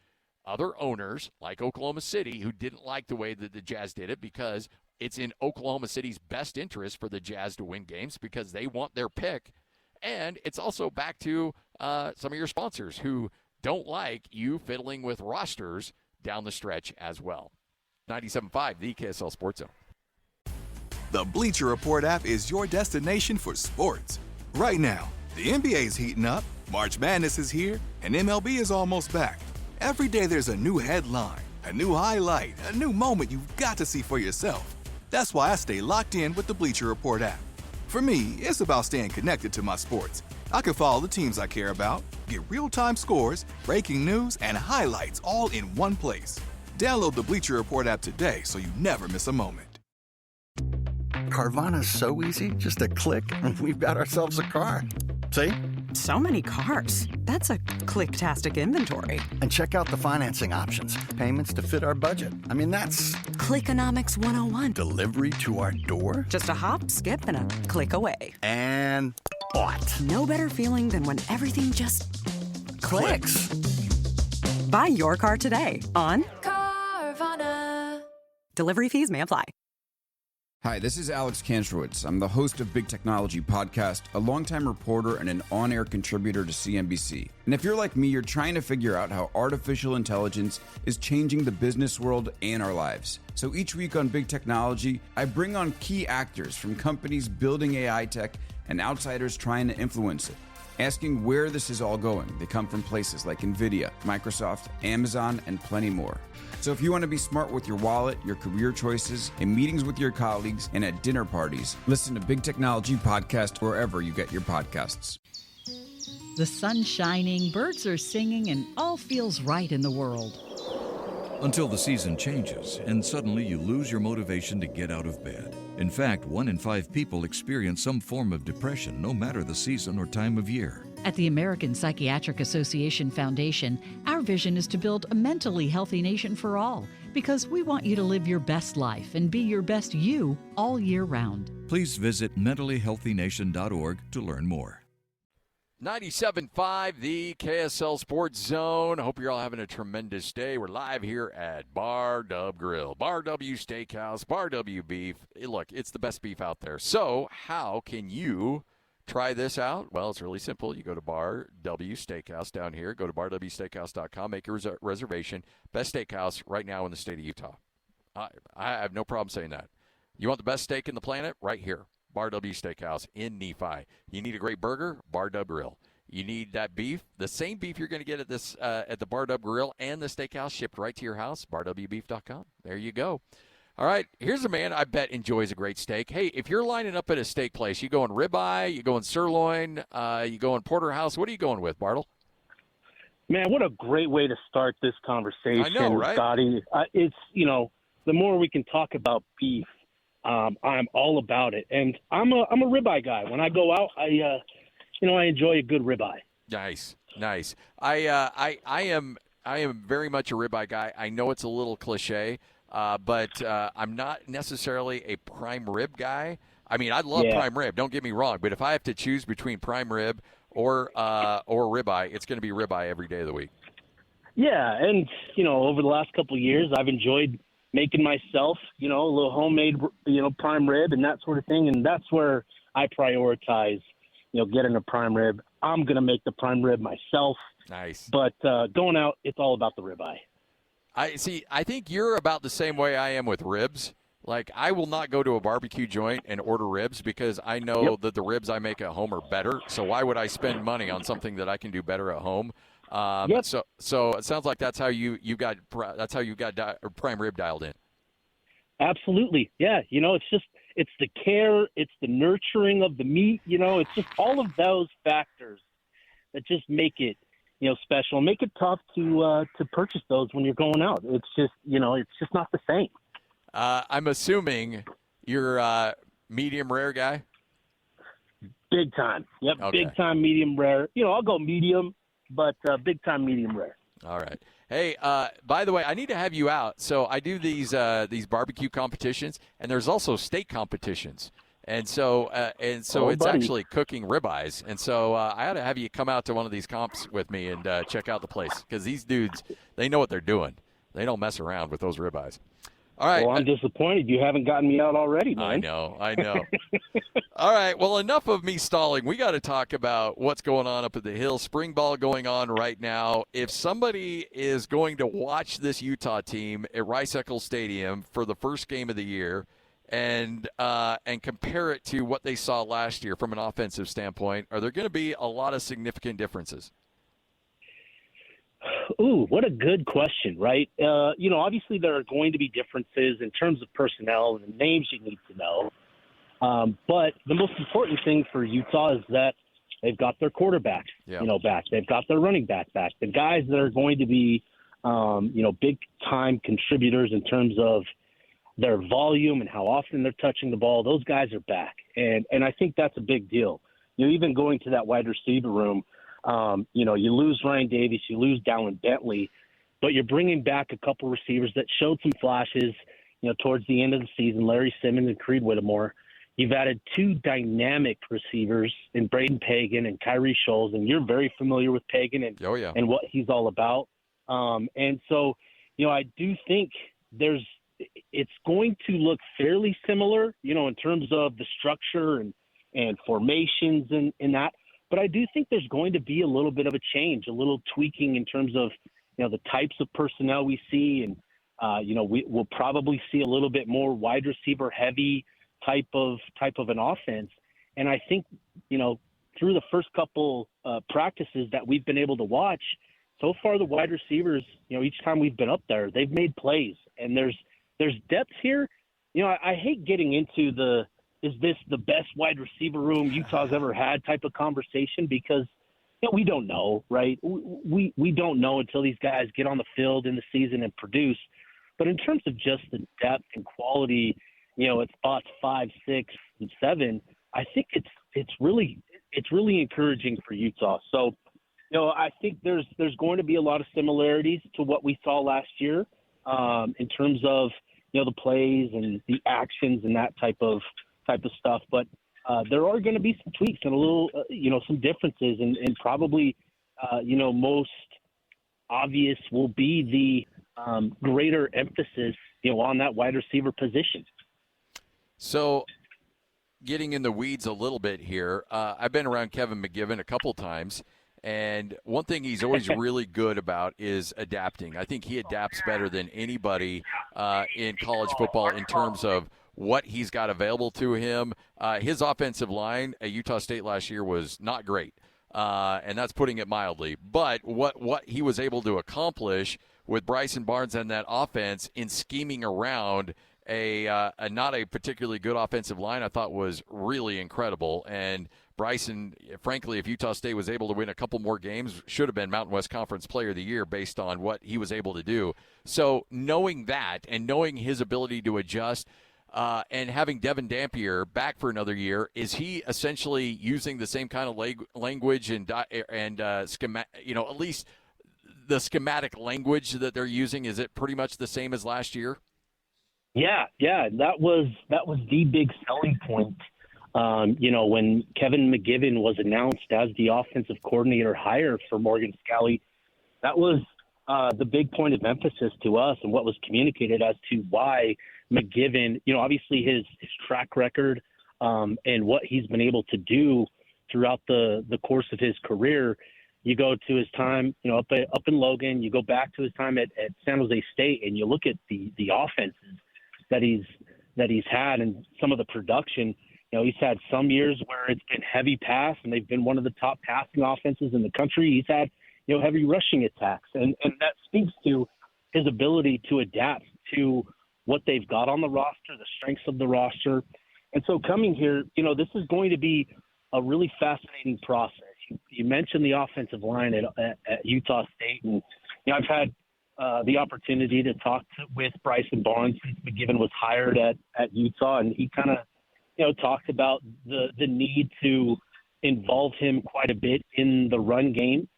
other owners like Oklahoma City who didn't like the way that the Jazz did it because it's in Oklahoma City's best interest for the Jazz to win games because they want their pick. And it's also back to some of your sponsors who don't like you fiddling with rosters down the stretch as well. 97.5, the KSL Sports Zone. The Bleacher Report app is your destination for sports. Right now, the NBA is heating up, March Madness is here, and MLB is almost back. Every day there's a new headline, a new highlight, a new moment you've got to see for yourself. That's why I stay locked in with the Bleacher Report app. For me, it's about staying connected to my sports. I can follow the teams I care about, get real-time scores, breaking news, and highlights all in one place. Download the Bleacher Report app today so you never miss a moment. Carvana's so easy, just a click, and we've got ourselves a car. See? So many cars. That's a click-tastic inventory. And check out the financing options. Payments to fit our budget. I mean, that's... Clickonomics 101. Delivery to our door? Just a hop, skip, and a click away. And bought. No better feeling than when everything just... clicks. Buy your car today on... Carvana. Delivery fees may apply. Hi, this is Alex Kantrowitz. I'm the host of Big Technology Podcast, a longtime reporter and an on-air contributor to CNBC. And if you're like me, you're trying to figure out how artificial intelligence is changing the business world and our lives. So each week on Big Technology, I bring on key actors from companies building AI tech and outsiders trying to influence it, asking where this is all going. They come from places like NVIDIA, Microsoft, Amazon, and plenty more. So if you want to be smart with your wallet, your career choices, in meetings with your colleagues, and at dinner parties, listen to Big Technology Podcast wherever you get your podcasts. The sun's shining, birds are singing, and all feels right in the world. Until the season changes, and suddenly you lose your motivation to get out of bed. In fact, 1 in 5 people experience some form of depression, no matter the season or time of year. At the American Psychiatric Association Foundation, our vision is to build a mentally healthy nation for all, because we want you to live your best life and be your best you all year round. Please visit mentallyhealthynation.org to learn more. 97.5, the KSL Sports Zone. I hope you're all having a tremendous day. We're live here at Bar Dub Grill, Bar W Steakhouse, Bar W Beef. Hey, look, it's the best beef out there. So how can you try this out? Well, it's really simple. You go to Bar W Steakhouse down here. Go to barwsteakhouse.com. Make your reservation. Best steakhouse right now in the state of Utah. I have no problem saying that. You want the best steak in the planet? Right here. Bar W Steakhouse in Nephi. You need a great burger? Bar Dub Grill. You need that beef? The same beef you're going to get at this at the Bar Dub Grill and the steakhouse shipped right to your house. barwbeef.com. There you go. All right, here's a man I bet enjoys a great steak. Hey, if you're lining up at a steak place, you going ribeye, you going sirloin, you going porterhouse, what are you going with, Bartle? Man, what a great way to start this conversation, I know, right? Scotty. It's, the more we can talk about beef, I'm all about it. And I'm a ribeye guy. When I go out, I enjoy a good ribeye. Nice. I am very much a ribeye guy. I know it's a little cliche, but I'm not necessarily a prime rib guy. I mean, I love prime rib. Don't get me wrong, but if I have to choose between prime rib or ribeye, it's going to be ribeye every day of the week. Yeah, and over the last couple of years, I've enjoyed making myself, a little homemade, prime rib and that sort of thing, and that's where I prioritize, getting a prime rib. I'm going to make the prime rib myself. Nice. But going out, it's all about the ribeye. I think you're about the same way I am with ribs. Like, I will not go to a barbecue joint and order ribs because I know that the ribs I make at home are better. So why would I spend money on something that I can do better at home? So it sounds like that's how you got prime rib dialed in. Absolutely. Yeah. It's the care, it's the nurturing of the meat, it's just all of those factors that just make it, special, make it tough to purchase those when you're going out. It's just, it's just not the same. I'm assuming you're a medium rare guy? Big time. Yep. Okay. Big time medium rare. I'll go medium, but big time medium rare. All right. Hey, by the way, I need to have you out. So I do these barbecue competitions, and there's also steak competitions. And so actually cooking ribeyes. And so I ought to have you come out to one of these comps with me and check out the place because these dudes, they know what they're doing. They don't mess around with those ribeyes. All right. Well, I'm disappointed you haven't gotten me out already, man. I know. All right. Well, enough of me stalling. We got to talk about what's going on up at the Hill. Spring ball going on right now. If somebody is going to watch this Utah team at Rice-Eccles Stadium for the first game of the year and compare it to what they saw last year from an offensive standpoint, are there going to be a lot of significant differences? Ooh, what a good question, right? Obviously there are going to be differences in terms of personnel and the names you need to know. But the most important thing for Utah is that they've got their quarterback, back. They've got their running back back. The guys that are going to be, big-time contributors in terms of their volume and how often they're touching the ball, those guys are back. And I think that's a big deal. Even going to that wide receiver room, you lose Ryan Davies, you lose Dallin Bentley, but you're bringing back a couple receivers that showed some flashes, towards the end of the season, Larry Simmons and Creed Whittemore. You've added two dynamic receivers in Braden Pagan and Kyrie Scholes, and you're very familiar with Pagan and what he's all about. And so, I do think it's going to look fairly similar, in terms of the structure and formations and that. But I do think there's going to be a little bit of a change, a little tweaking in terms of, the types of personnel we see. And, we'll probably see a little bit more wide receiver heavy type of an offense. And I think, through the first couple practices that we've been able to watch, so far the wide receivers, each time we've been up there, they've made plays. And there's depth here. I hate getting into is this the best wide receiver room Utah's ever had type of conversation because we don't know, right? We don't know until these guys get on the field in the season and produce. But in terms of just the depth and quality, at spots 5, 6, and 7, I think it's really encouraging for Utah. So, I think there's going to be a lot of similarities to what we saw last year in terms of the plays and the actions and that type of stuff, but there are going to be some tweaks and a little, some differences, and probably, most obvious will be the greater emphasis, on that wide receiver position. So, getting in the weeds a little bit here, I've been around Kevin McGiven a couple times, and one thing he's always really good about is adapting. I think he adapts better than anybody in college football in terms of what he's got available to him. His offensive line at Utah State last year was not great, and that's putting it mildly. But what he was able to accomplish with Bryson Barnes and that offense in scheming around a not a particularly good offensive line, I thought was really incredible. And Bryson, frankly, if Utah State was able to win a couple more games, should have been Mountain West Conference Player of the Year based on what he was able to do. So knowing that and knowing his ability to adjust, and having Devin Dampier back for another year, is he essentially using the same kind of language and at least the schematic language that they're using? Is it pretty much the same as last year? Yeah, that was the big selling point. When Kevin McGiven was announced as the offensive coordinator hire for Morgan Scalley, that was the big point of emphasis to us and what was communicated as to why McGiven, obviously his track record and what he's been able to do throughout the course of his career. You go to his time, up in Logan. You go back to his time at San Jose State, and you look at the offenses that he's had and some of the production. He's had some years where it's been heavy pass, and they've been one of the top passing offenses in the country. He's had heavy rushing attacks, and that speaks to his ability to adapt to what they've got on the roster, the strengths of the roster. And so coming here, this is going to be a really fascinating process. You mentioned the offensive line at Utah State, and I've had the opportunity to talk with Bryson Barnes since McGiven was hired at Utah, and he kind of talked about the need to involve him quite a bit in the run game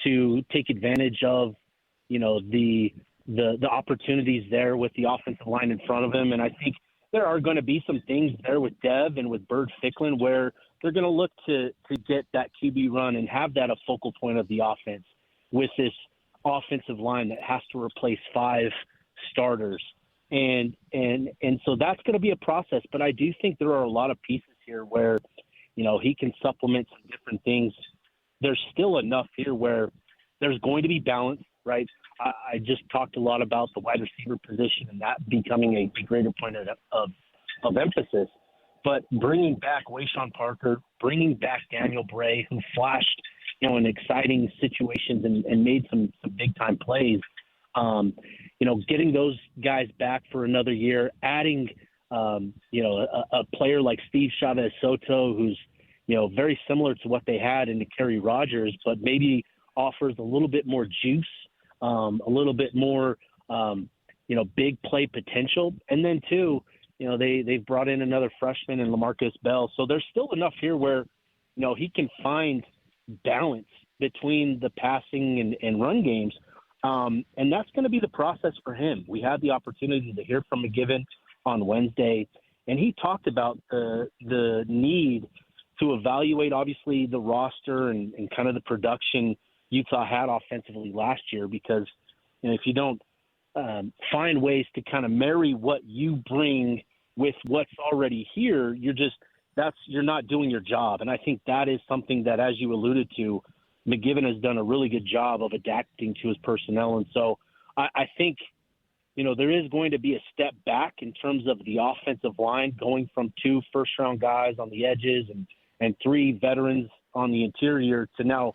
to take advantage of the opportunities there with the offensive line in front of him. And I think there are going to be some things there with Dev and with Bird Ficklin where they're going to look to get that QB run and have that a focal point of the offense with this offensive line that has to replace 5 starters. And so that's going to be a process. But I do think there are a lot of pieces here where, he can supplement some different things. There's still enough here where there's going to be balance, right? I just talked a lot about the wide receiver position and that becoming a greater point of emphasis. But bringing back Wayshawn Parker, bringing back Daniel Bray, who flashed, in exciting situations and made some big-time plays, getting those guys back for another year, adding, a player like Steve Chavez Soto, who's, very similar to what they had in Kerry Rogers, but maybe offers a little bit more juice, a little bit more, big play potential. And then, too, they've brought in another freshman in LaMarcus Bell. So there's still enough here where, he can find balance between the passing and run games. And that's going to be the process for him. We had the opportunity to hear from McGiven on Wednesday, and he talked about the need to evaluate, obviously, the roster and kind of the production Utah had offensively last year, because if you don't find ways to kind of marry what you bring with what's already here, you're not doing your job. And I think that is something that, as you alluded to, McGiven has done a really good job of adapting to his personnel. And so I think, there is going to be a step back in terms of the offensive line, going from 2 first-round guys on the edges and 3 veterans on the interior to now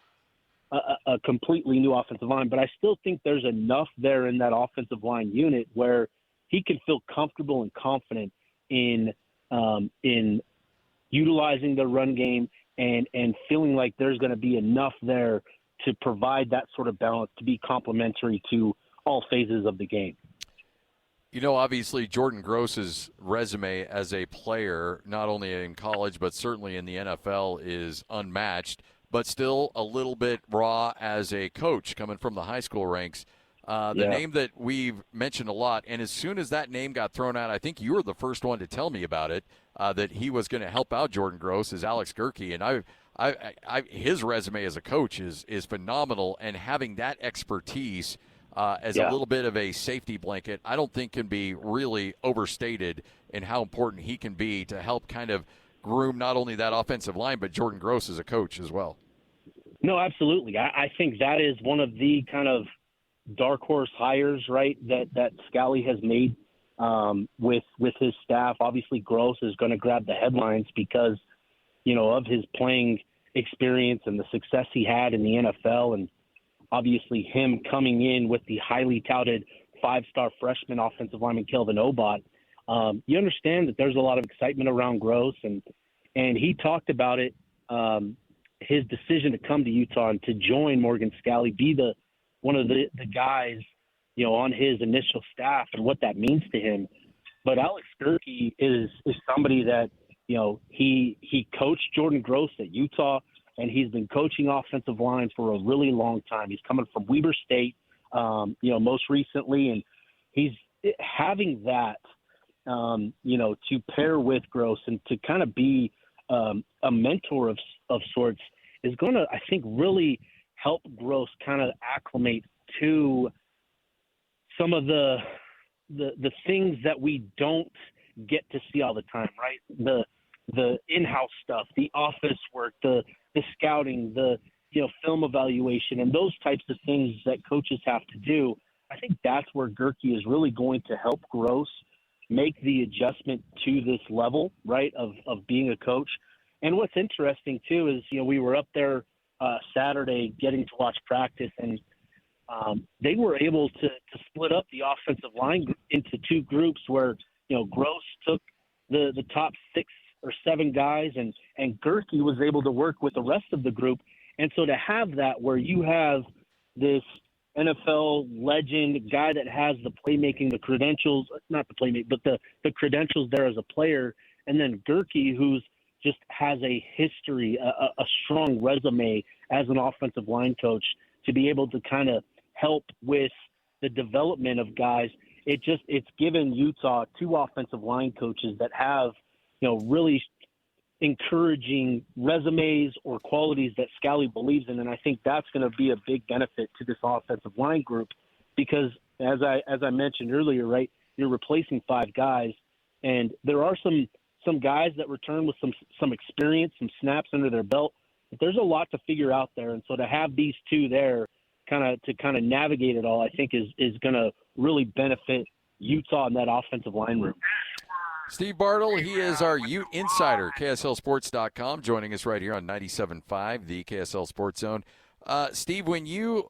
a completely new offensive line. But I still think there's enough there in that offensive line unit where he can feel comfortable and confident in utilizing the run game and feeling like there's going to be enough there to provide that sort of balance to be complementary to all phases of the game. Obviously, Jordan Gross's resume as a player, not only in college but certainly in the NFL, is unmatched, but still a little bit raw as a coach coming from the high school ranks. Name that we've mentioned a lot, and as soon as that name got thrown out, I think you were the first one to tell me about it, that he was going to help out Jordan Gross, is Alex Gerke. And his resume as a coach is phenomenal, and having that expertise as a little bit of a safety blanket, I don't think can be really overstated in how important he can be to help kind of groom not only that offensive line, but Jordan Gross as a coach as well. No, absolutely. I think that is one of the kind of dark horse hires, right, that Scally has made with his staff. Obviously, Gross is going to grab the headlines because, of his playing experience and the success he had in the NFL, and obviously him coming in with the highly touted 5-star freshman offensive lineman Kelvin Obot. You understand that there's a lot of excitement around Gross, and he talked about it, his decision to come to Utah and to join Morgan Scally, be one of the guys, on his initial staff, and what that means to him. But Alex Gerke is somebody that, he coached Jordan Gross at Utah, and he's been coaching offensive line for a really long time. He's coming from Weber State, most recently, and he's having that, to pair with Gross and to kind of be a mentor of sorts is going to, I think, really help Gross kind of acclimate to some of the things that we don't get to see all the time, right? the in-house stuff, the office work, the scouting, the film evaluation, and those types of things that coaches have to do. I think that's where Gerke is really going to help Gross make the adjustment to this level, right, of being a coach. And what's interesting, too, is, we were up there Saturday getting to watch practice, and they were able to split up the offensive line into two groups where, Gross took the top 6 or 7 guys, and Gerke was able to work with the rest of the group. And so to have that where you have this NFL legend guy that has the playmaking, the credentials, not the playmaking, but the credentials there as a player, and then Gerke, who's just has a history, a strong resume as an offensive line coach, to be able to kind of help with the development of guys. It's given Utah 2 offensive line coaches that have, really encouraging resumes or qualities that Scally believes in, and I think that's going to be a big benefit to this offensive line group, because as I mentioned earlier, right, you're replacing 5 guys, and there are some guys that return with some experience, some snaps under their belt, but there's a lot to figure out there, and so to have these 2 there to navigate it all, I think is going to really benefit Utah in that offensive line room. Steve Bartle, he is our Ute insider, KSLSports.com, joining us right here on 97.5, the KSL Sports Zone. Steve, when you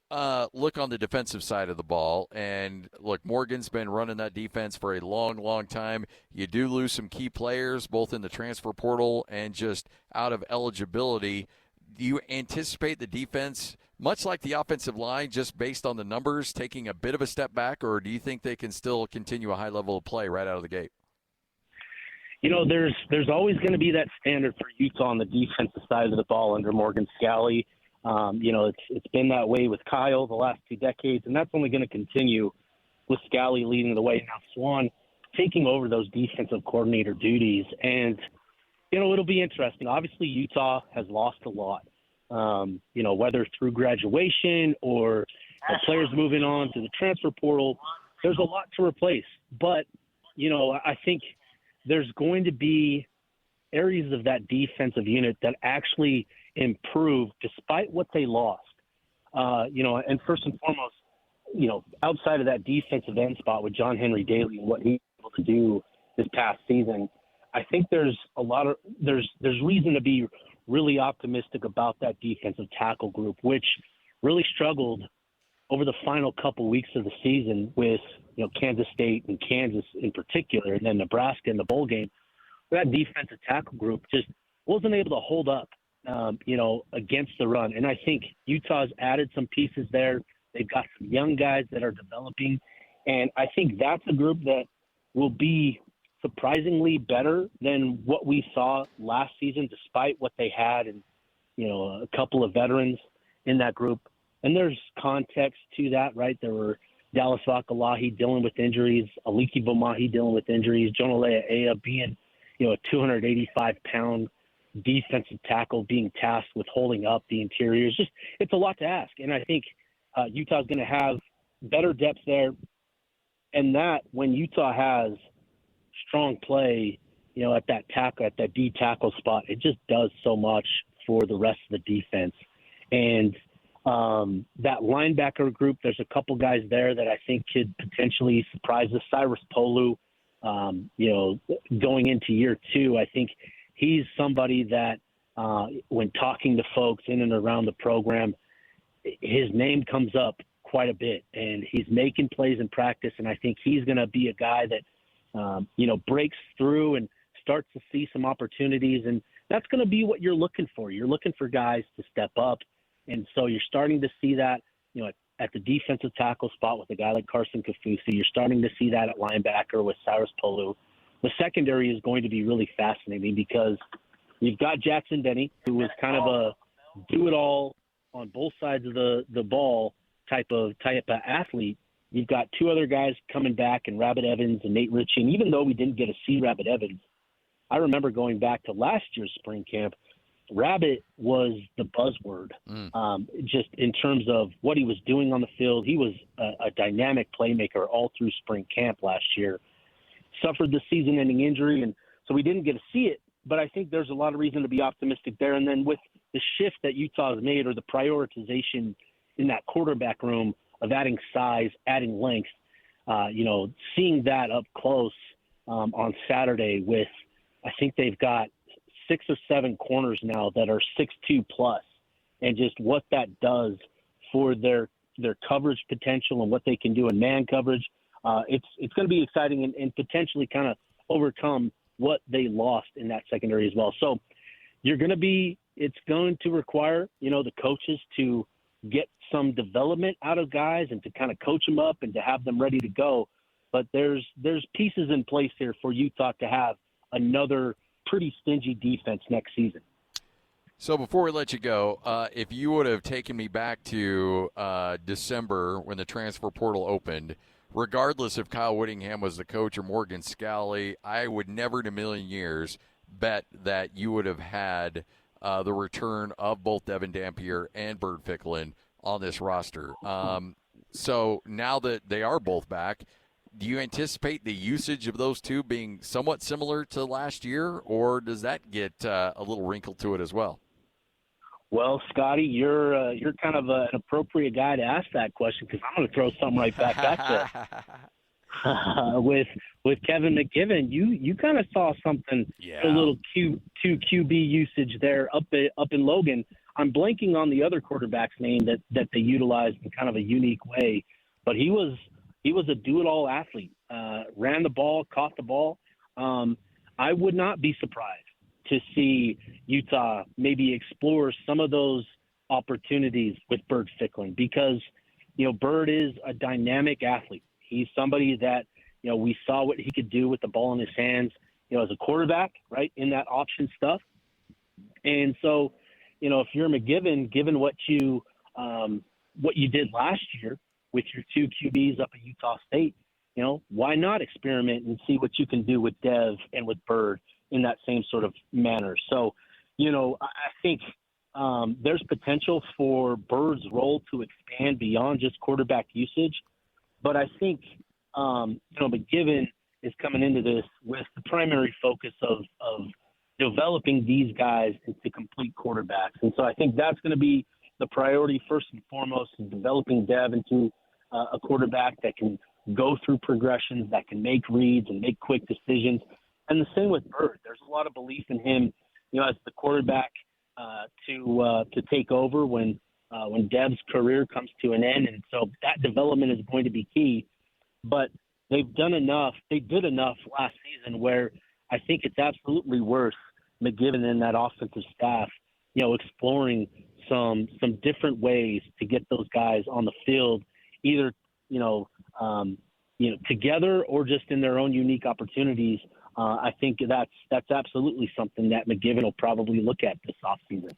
look on the defensive side of the ball, and look, Morgan's been running that defense for a long, long time. You do lose some key players, both in the transfer portal and just out of eligibility. Do you anticipate the defense, much like the offensive line, just based on the numbers, taking a bit of a step back, or do you think they can still continue a high level of play right out of the gate? There's always going to be that standard for Utah on the defensive side of the ball under Morgan Scally. It's been that way with Kyle the last 2 decades, and that's only going to continue with Scally leading the way. Now Swan taking over those defensive coordinator duties, and it'll be interesting. Obviously, Utah has lost a lot. Whether through graduation or players moving on to the transfer portal, there's a lot to replace. But I think there's going to be areas of that defensive unit that actually improve despite what they lost. And first and foremost, outside of that defensive end spot with John Henry Daly and what he was able to do this past season, I think there's reason to be really optimistic about that defensive tackle group, which really struggled over the final couple weeks of the season with Kansas State and Kansas in particular, and then Nebraska in the bowl game. That defensive tackle group just wasn't able to hold up, against the run. And I think Utah's added some pieces there. They've got some young guys that are developing, and I think that's a group that will be surprisingly better than what we saw last season, despite what they had and, a couple of veterans in that group. And there's context to that, right? There were Dallas Vakalahi dealing with injuries, Aliki Bomahi dealing with injuries, Jonalea Ea being, a 285-pound defensive tackle being tasked with holding up the interiors. It's a lot to ask. And I think Utah's going to have better depth there. And that, when Utah has strong play, at that tackle, at that D tackle spot, it just does so much for the rest of the defense. And that linebacker group, there's a couple guys there that I think could potentially surprise us. Cyrus Polu, going into year 2, I think he's somebody that when talking to folks in and around the program, his name comes up quite a bit, and he's making plays in practice, and I think he's going to be a guy that, breaks through and starts to see some opportunities, and that's going to be what you're looking for. You're looking for guys to step up, and so you're starting to see that, at the defensive tackle spot with a guy like Carson Kafusi. You're starting to see that at linebacker with Cyrus Polu. The secondary is going to be really fascinating because you've got Jackson Denny, who was kind of a do-it-all on both sides of the ball type of athlete. You've got 2 other guys coming back, and Rabbit Evans and Nate Ritchie. And even though we didn't get to see Rabbit Evans, I remember going back to last year's spring camp, Rabbit was the buzzword, just in terms of what he was doing on the field. He was a dynamic playmaker all through spring camp last year. Suffered the season-ending injury, and so we didn't get to see it. but I think there's a lot of reason to be optimistic there. And then with the shift that Utah has made, or the prioritization in that quarterback room of adding size, adding length, seeing that up close on Saturday with, I think they've got 6 or 7 corners now that are 6'2 plus, and just what that does for their coverage potential and what they can do in man coverage. It's going to be exciting and potentially kind of overcome what they lost in that secondary as well. So it's going to require, the coaches to get some development out of guys and to kind of coach them up and to have them ready to go. But there's pieces in place here for Utah to have another pretty stingy defense next season. So before we let you go, if you would have taken me back to December when the transfer portal opened, regardless if Kyle Whittingham was the coach or Morgan Scalley, I would never in a million years bet that you would have had the return of both Devin Dampier and Bert Ficklin on this roster. So now that they are both back, do you anticipate the usage of those two being somewhat similar to last year, or does that get a little wrinkle to it as well? Well, Scotty, you're kind of an appropriate guy to ask that question, because I'm going to throw something right back at you. With Kevin McGiven, you kind of saw something, a little two QB usage there up in Logan. I'm blanking on the other quarterback's name that they utilized in kind of a unique way, but he was a do-it-all athlete. Ran the ball, caught the ball. I would not be surprised to see Utah maybe explore some of those opportunities with Bert Ficklin, because, Bert is a dynamic athlete. He's somebody that, we saw what he could do with the ball in his hands, as a quarterback, right, in that option stuff. And so, if you're McGiven, given what you did last year with your 2 QBs up at Utah State, why not experiment and see what you can do with Dev and with Bird in that same sort of manner? So, I think there's potential for Bird's role to expand beyond just quarterback usage. But I think, McGiven is coming into this with the primary focus of developing these guys into complete quarterbacks. And so I think that's going to be the priority first and foremost, is developing Dev into a quarterback that can go through progressions, that can make reads and make quick decisions. And the same with Bird. There's a lot of belief in him, as the quarterback to take over when Dev's career comes to an end. And so that development is going to be key. But they've done enough. They did enough last season where I think it's absolutely worth McGiven and that offensive staff, exploring some different ways to get those guys on the field, either together or just in their own unique opportunities. I think that's absolutely something that McGiven will probably look at this offseason.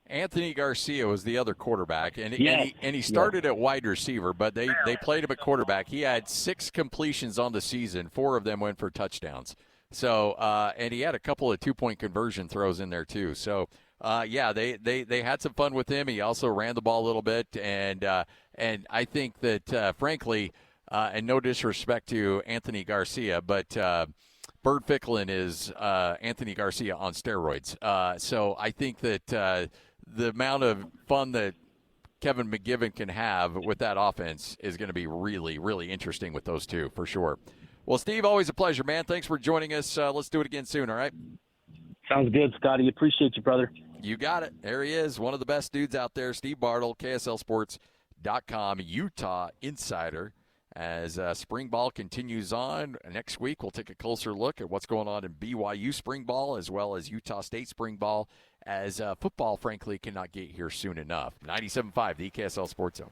Anthony Garcia was the other quarterback, and he started at wide receiver, but they played him at quarterback. He had 6 completions on the season. 4 of them went for touchdowns. So and he had a couple of 2-point conversion throws in there too. So they had some fun with him. He also ran the ball a little bit, and I think that frankly, and no disrespect to Anthony Garcia, but Bert Ficklin is Anthony Garcia on steroids. So I think that the amount of fun that Kevin McGiven can have with that offense is going to be really, really interesting with those two, for sure. Well, Steve, always a pleasure, man. Thanks for joining us. Let's do it again soon, all right? Sounds good, Scotty. Appreciate you, brother. You got it. There he is, one of the best dudes out there, Steve Bartle, KSLSports.com, Utah insider. As spring ball continues on, next week we'll take a closer look at what's going on in BYU spring ball as well as Utah State spring ball, as football, frankly, cannot get here soon enough. 97.5, the KSL Sports Zone.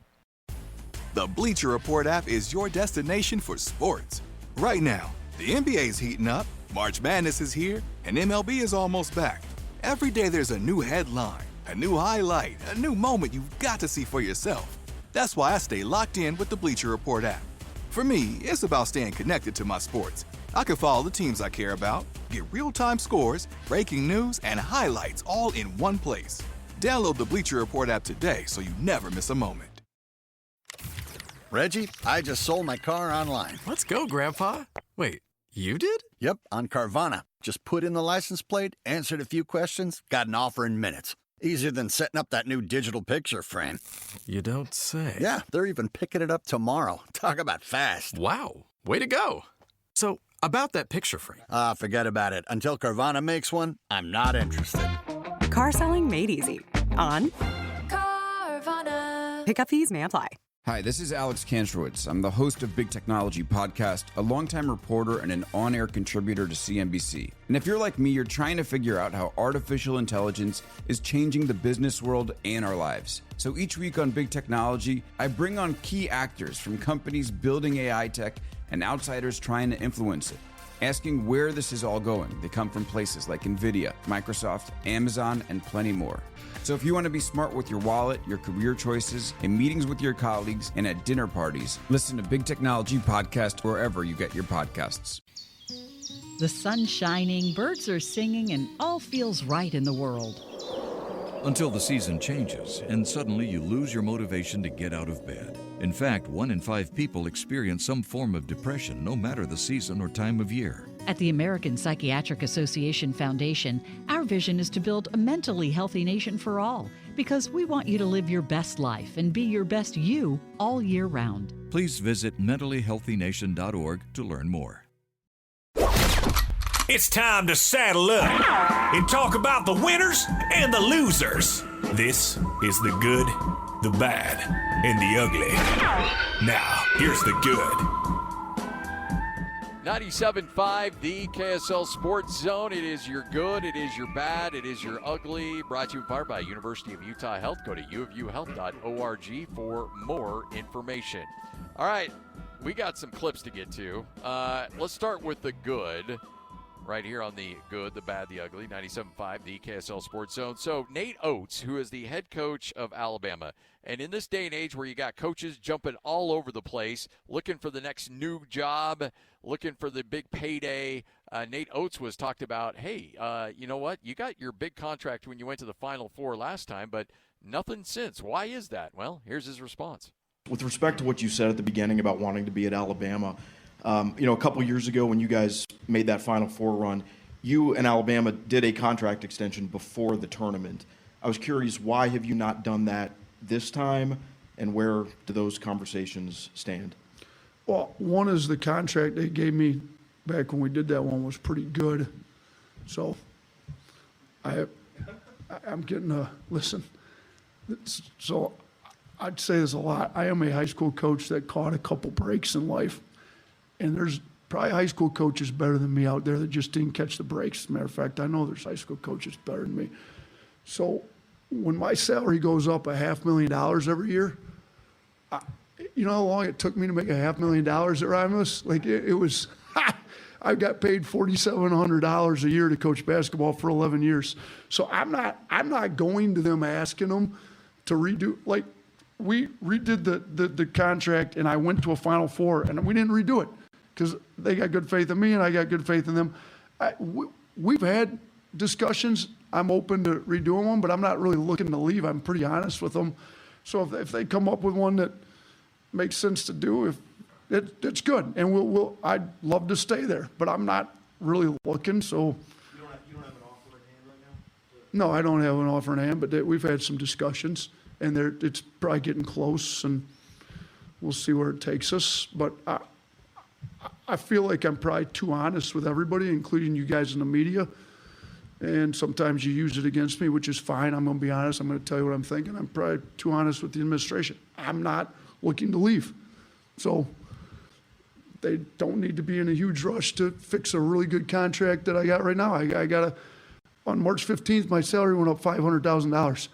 The Bleacher Report app is your destination for sports. Right now, the NBA is heating up, March Madness is here, and MLB is almost back. Every day there's a new headline, a new highlight, a new moment you've got to see for yourself. That's why I stay locked in with the Bleacher Report app. For me, it's about staying connected to my sports. I can follow the teams I care about, get real-time scores, breaking news, and highlights all in one place. Download the Bleacher Report app today so you never miss a moment. Reggie, I just sold my car online. Let's go, Grandpa. Wait, You did? Yep, on Carvana. Just put in the license plate, answered a few questions, got an offer in minutes. Easier than setting up that new digital picture frame. You don't say. Yeah, they're even picking it up tomorrow. Talk about fast. Wow, way to go. So, about that picture frame. Forget about it. Until Carvana makes one, I'm not interested. Car selling made easy. On Carvana. pickup fees may apply. Hi, this is Alex Kantrowitz. I'm the host of Big Technology Podcast, a longtime reporter and an on-air contributor to CNBC. And if you're like me, you're trying to figure out how artificial intelligence is changing the business world and our lives. So each week on Big Technology, I bring on key actors from companies building AI tech and outsiders trying to influence it, asking where this is all going. They come from places like NVIDIA, Microsoft, Amazon, and plenty more. So if you want to be smart with your wallet, your career choices, in meetings with your colleagues, and at dinner parties, listen to Big Technology Podcast wherever you get your podcasts. The sun's shining, birds are singing, and all feels right in the world. Until the season changes, and suddenly you lose your motivation to get out of bed. In fact, 1 in 5 people experience some form of depression, no matter the season or time of year. At the American Psychiatric Association Foundation, our vision is to build a mentally healthy nation for all, because we want you to live your best life and be your best you all year round. Please visit mentallyhealthynation.org to learn more. It's time to saddle up and talk about the winners and the losers. This is the good, the bad, and the ugly. Now, here's the good. 97.5, the KSL Sports Zone. It is your good, it is your bad, it is your ugly. Brought to you in part by University of Utah Health. Go to uofuhealth.org for more information. All right, we got some clips to get to. Let's start with the good. Right here on the good, the bad, the ugly, 97.5, the KSL Sports Zone. So Nate Oates, who is the head coach of Alabama, and in this day and age where you got coaches jumping all over the place, looking for the next new job, looking for the big payday, Nate Oates was talked about, hey, you know what? You got your big contract when you went to the Final Four last time, but nothing since. Why is that? Well, here's his response. With respect to what you said at the beginning about wanting to be at Alabama, a couple years ago when you guys made that Final Four run, you and Alabama did a contract extension before the tournament. I was curious, why have you not done that this time, and where do those conversations stand? Well, one is the contract they gave me back when we did that one was pretty good. So I'm getting a listen. So I'd say this a lot. I am a high school coach that caught a couple breaks in life. And there's probably high school coaches better than me out there that just didn't catch the breaks. As a matter of fact, I know there's high school coaches better than me. So when my salary goes up $500,000 every year, you know how long it took me to make $500,000 at Romulus? Like it was, I got paid $4,700 a year to coach basketball for 11 years. So I'm not going to them asking them to redo, like we redid the contract and I went to a Final Four and we didn't redo it. Because they got good faith in me and I got good faith in them. We've had discussions. I'm open to redoing them, but I'm not really looking to leave. I'm pretty honest with them. So if they come up with one that makes sense to do, it's good. And I'd love to stay there, but I'm not really looking. So You don't have an offer in hand right No, now? I don't have an offer in hand, but we've had some discussions, and it's probably getting close, and we'll see where it takes us. But I feel like I'm probably too honest with everybody, including you guys in the media. And sometimes you use it against me, which is fine. I'm going to be honest. I'm going to tell you what I'm thinking. I'm probably too honest with the administration. I'm not looking to leave. So they don't need to be in a huge rush to fix a really good contract that I got right now. I got on March 15th, my salary went up $500,000.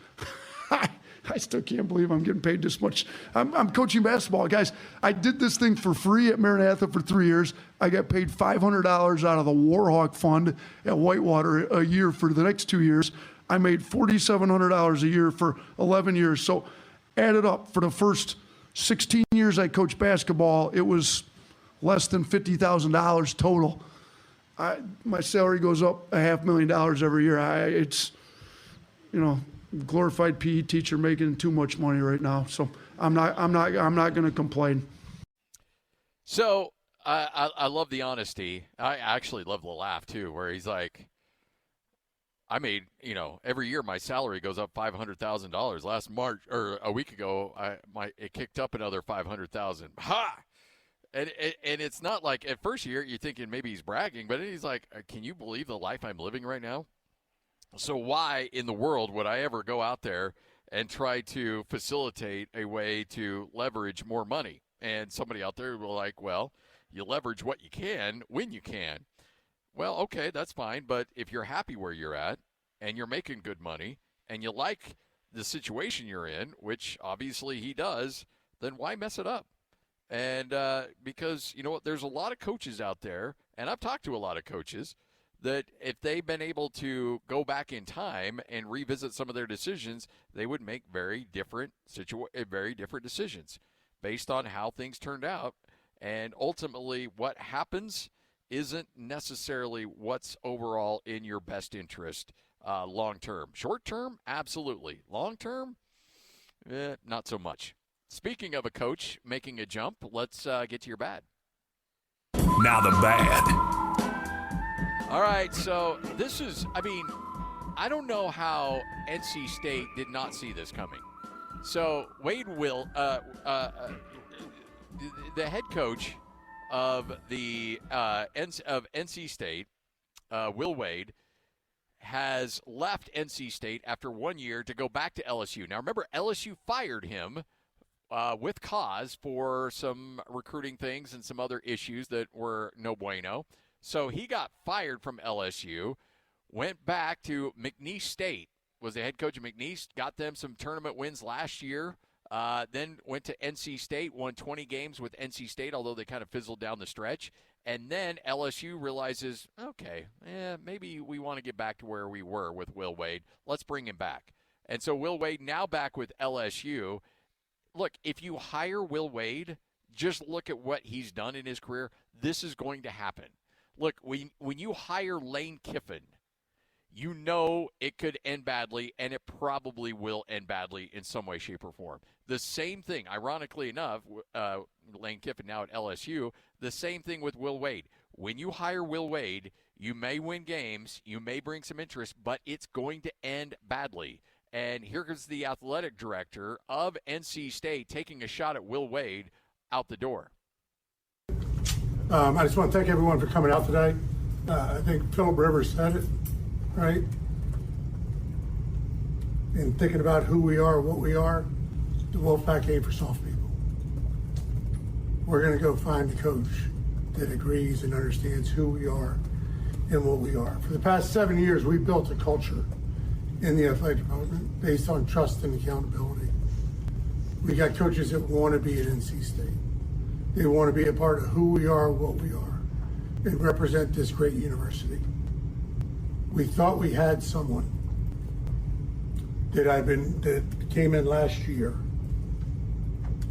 I still can't believe I'm getting paid this much. I'm coaching basketball. Guys, I did this thing for free at Maranatha for 3 years. I got paid $500 out of the Warhawk Fund at Whitewater a year for the next 2 years. I made $4,700 a year for 11 years. So added up, for the first 16 years I coached basketball, it was less than $50,000 total. My salary goes up $500,000 every year. It's glorified PE teacher making too much money right now. So I'm not going to complain. So I love the honesty. I actually love the laugh too, where he's like, I made, every year my salary goes up $500,000. Last March or a week ago, it kicked up another $500,000. Ha! And it's not like at first year you're thinking maybe he's bragging, but he's like, can you believe the life I'm living right now? So why in the world would I ever go out there and try to facilitate a way to leverage more money? And somebody out there will like, well, you leverage what you can when you can. Well, okay, that's fine. But if you're happy where you're at and you're making good money and you like the situation you're in, which obviously he does, then why mess it up? And because, you know what, there's a lot of coaches out there, and I've talked to a lot of coaches, that if they've been able to go back in time and revisit some of their decisions, they would make very different decisions based on how things turned out. And ultimately, what happens isn't necessarily what's overall in your best interest long term. Short term, absolutely. Long term, not so much. Speaking of a coach making a jump, let's get to your bad. Now the bad. All right, so this is, I don't know how NC State did not see this coming. So Wade Will, the head coach of the of NC State, Will Wade, has left NC State after 1 year to go back to LSU. Now, remember, LSU fired him with cause for some recruiting things and some other issues that were no bueno. So he got fired from LSU, went back to McNeese State, was the head coach of McNeese, got them some tournament wins last year, then went to NC State, won 20 games with NC State, although they kind of fizzled down the stretch. And then LSU realizes, okay, maybe we want to get back to where we were with Will Wade. Let's bring him back. And so Will Wade now back with LSU. Look, if you hire Will Wade, just look at what he's done in his career. This is going to happen. Look, when you hire Lane Kiffin, you know it could end badly, and it probably will end badly in some way, shape, or form. The same thing, ironically enough, Lane Kiffin now at LSU, the same thing with Will Wade. When you hire Will Wade, you may win games, you may bring some interest, but it's going to end badly. And here comes the athletic director of NC State taking a shot at Will Wade out the door. I just want to thank everyone for coming out today. I think Philip Rivers said it, right? In thinking about who we are, what we are, the Wolfpack ain't for soft people. We're going to go find a coach that agrees and understands who we are and what we are. For the past 7 years, we've built a culture in the athletic department based on trust and accountability. We got coaches that want to be at NC State. They want to be a part of who we are, what we are, and represent this great university. We thought we had someone that came in last year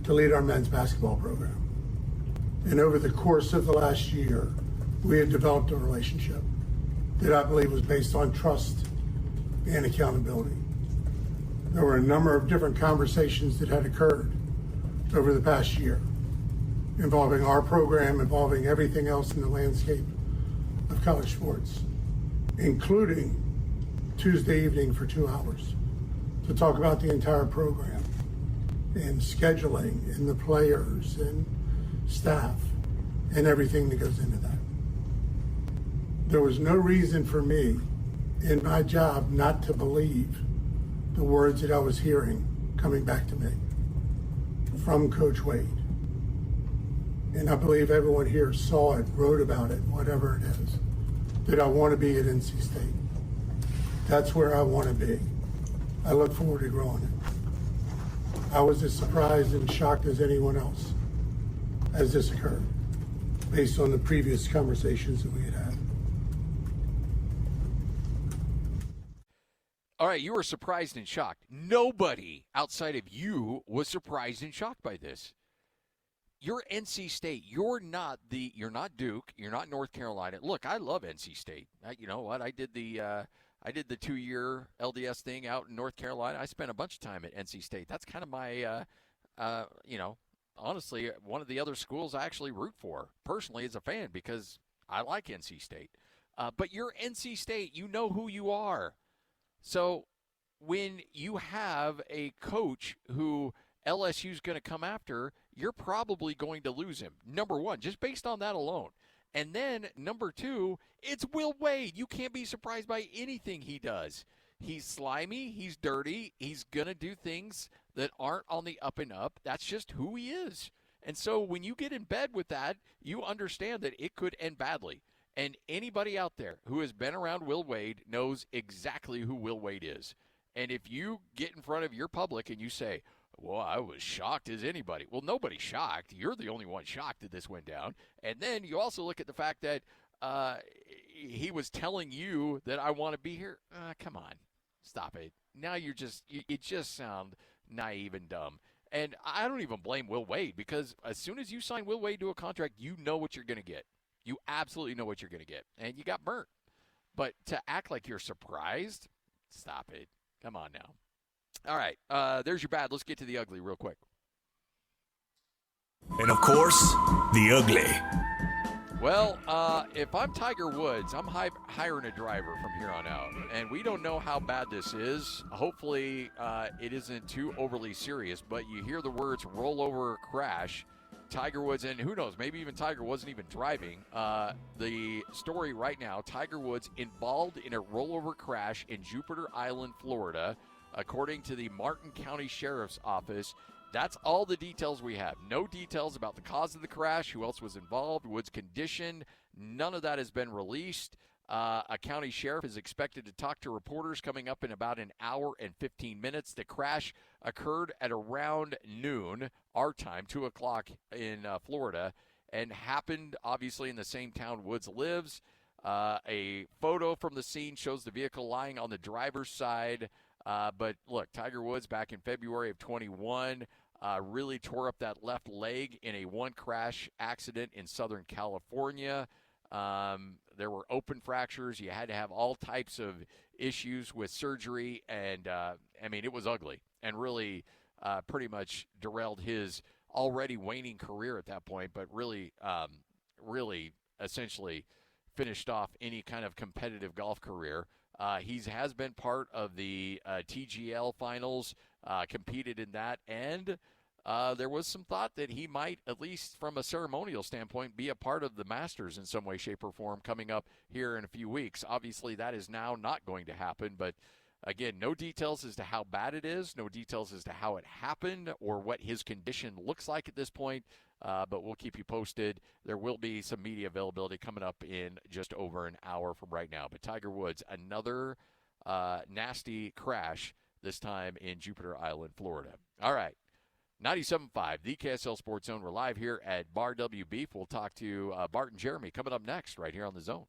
to lead our men's basketball program. And over the course of the last year, we had developed a relationship that I believe was based on trust and accountability. There were a number of different conversations that had occurred over the past year, involving our program, involving everything else in the landscape of college sports, including Tuesday evening for 2 hours to talk about the entire program and scheduling and the players and staff and everything that goes into that. There was no reason for me in my job not to believe the words that I was hearing coming back to me from Coach Wade. And I believe everyone here saw it, wrote about it, whatever it is, that I want to be at NC State. That's where I want to be. I look forward to growing it. I was as surprised and shocked as anyone else as this occurred, based on the previous conversations that we had had. All right, you were surprised and shocked. Nobody outside of you was surprised and shocked by this. You're NC State. You're not Duke. You're not North Carolina. Look, I love NC State. You know what? I did the 2-year LDS thing out in North Carolina. I spent a bunch of time at NC State. That's kind of my honestly one of the other schools I actually root for personally as a fan because I like NC State. But you're NC State. You know who you are. So when you have a coach who LSU's going to come after, you're probably going to lose him. Number one, just based on that alone. And then number two, it's Will Wade. You can't be surprised by anything he does. He's slimy. He's dirty. He's going to do things that aren't on the up and up. That's just who he is. And so when you get in bed with that, you understand that it could end badly. And anybody out there who has been around Will Wade knows exactly who Will Wade is. And if you get in front of your public and you say, well, I was shocked as anybody. Well, nobody's shocked. You're the only one shocked that this went down. And then you also look at the fact that he was telling you that I want to be here. Come on. Stop it. Now you just sound naive and dumb. And I don't even blame Will Wade because as soon as you sign Will Wade to a contract, you know what you're going to get. You absolutely know what you're going to get. And you got burnt. But to act like you're surprised, stop it. Come on now. All right, there's your bad. Let's get to the ugly real quick. And, of course, the ugly. Well, if I'm Tiger Woods, I'm hiring a driver from here on out. And we don't know how bad this is. Hopefully, it isn't too overly serious. But you hear the words rollover crash. Tiger Woods, and who knows, maybe even Tiger wasn't even driving. The story right now, Tiger Woods involved in a rollover crash in Jupiter Island, Florida. According to the Martin County Sheriff's Office, that's all the details we have. No details about the cause of the crash, who else was involved, Wood's condition. None of that has been released. A county sheriff is expected to talk to reporters coming up in about an hour and 15 minutes. The crash occurred at around noon, our time, 2 o'clock in Florida, and happened obviously in the same town Woods lives. A photo from the scene shows the vehicle lying on the driver's side. But look, Tiger Woods back in February of 21 really tore up that left leg in a one crash accident in Southern California. There were open fractures. You had to have all types of issues with surgery. And, it was ugly and really pretty much derailed his already waning career at that point, but really essentially finished off any kind of competitive golf career. He has been part of the TGL finals, competed in that, and there was some thought that he might, at least from a ceremonial standpoint, be a part of the Masters in some way, shape, or form coming up here in a few weeks. Obviously, that is now not going to happen, but again, no details as to how bad it is, no details as to how it happened or what his condition looks like at this point, but we'll keep you posted. There will be some media availability coming up in just over an hour from right now. But Tiger Woods, another nasty crash, this time in Jupiter Island, Florida. All right. 97.5, the KSL Sports Zone. We're live here at Bar W Beef. We'll talk to Bart and Jeremy coming up next right here on The Zone.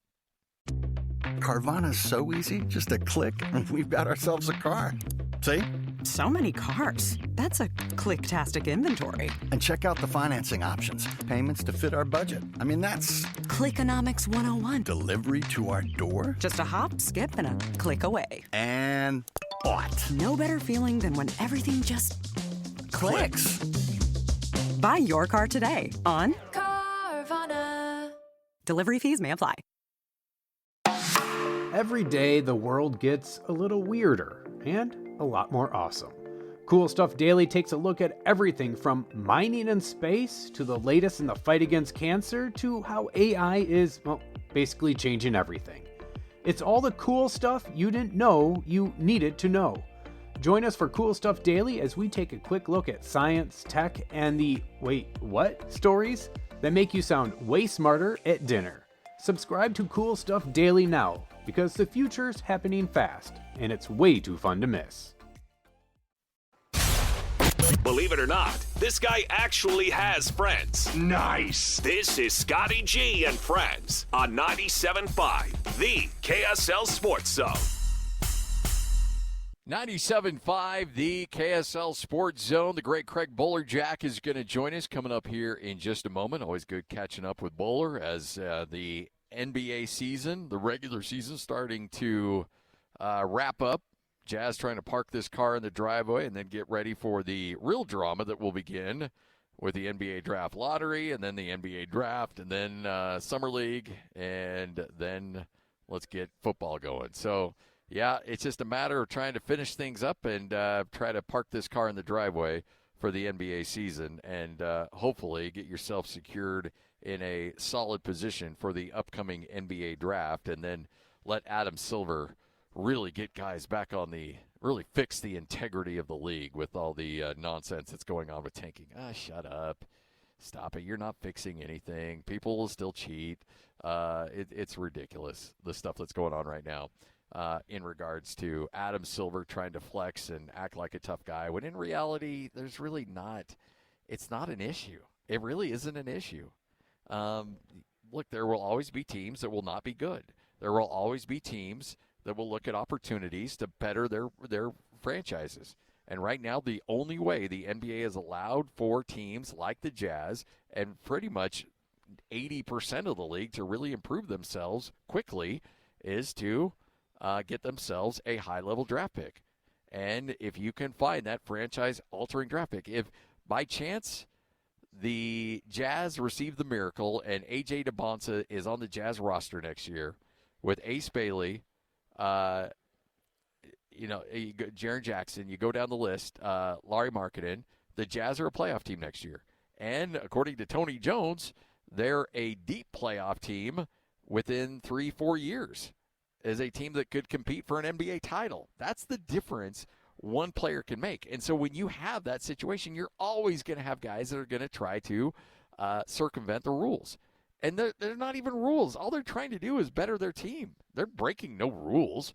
Carvana's so easy, just a click, and we've got ourselves a car. See? So many cars. That's a click-tastic inventory. And check out the financing options. Payments to fit our budget. That's Clickonomics 101. Delivery to our door. Just a hop, skip, and a click away. And bought. No better feeling than when everything just clicks. Buy your car today on Carvana. Delivery fees may apply. Every day, the world gets a little weirder and a lot more awesome. Cool Stuff Daily takes a look at everything from mining in space to the latest in the fight against cancer to how AI is, basically changing everything. It's all the cool stuff you didn't know you needed to know. Join us for Cool Stuff Daily as we take a quick look at science, tech, and the wait, what stories that make you sound way smarter at dinner. Subscribe to Cool Stuff Daily now, because the future's happening fast, and it's way too fun to miss. Believe it or not, this guy actually has friends. Nice. This is Scotty G and Friends on 97.5, the KSL Sports Zone. 97.5, the KSL Sports Zone. The great Craig Bolerjack is going to join us coming up here in just a moment. Always good catching up with Bowler as the NBA season, the regular season, starting to wrap up. Jazz trying to park this car in the driveway and then get ready for the real drama that will begin with the NBA draft lottery, and then the NBA draft, and then Summer League, and then let's get football going. So, yeah, it's just a matter of trying to finish things up and try to park this car in the driveway for the NBA season and hopefully get yourself secured in a solid position for the upcoming NBA draft, and then let Adam Silver really get guys back on really fix the integrity of the league with all the nonsense that's going on with tanking. Shut up. Stop it. You're not fixing anything. People will still cheat. It's ridiculous, the stuff that's going on right now in regards to Adam Silver trying to flex and act like a tough guy, when in reality, there's really not. It's not an issue. It really isn't an issue. Look, there will always be teams that will not be good. There will always be teams that will look at opportunities to better their franchises. And right now, the only way the NBA has allowed for teams like the Jazz and pretty much 80% of the league to really improve themselves quickly is to get themselves a high-level draft pick. And if you can find that franchise-altering draft pick, if by chance the Jazz receive the miracle and A.J. DeBonsa is on the Jazz roster next year with Ace Bailey, Jaren Jackson, you go down the list, Larry Markkinen, the Jazz are a playoff team next year. And according to Tony Jones, they're a deep playoff team within 3-4 years as a team that could compete for an NBA title. That's the difference one player can make. And so when you have that situation, you're always going to have guys that are going to try to circumvent the rules. And they're not even rules. All they're trying to do is better their team. They're breaking no rules.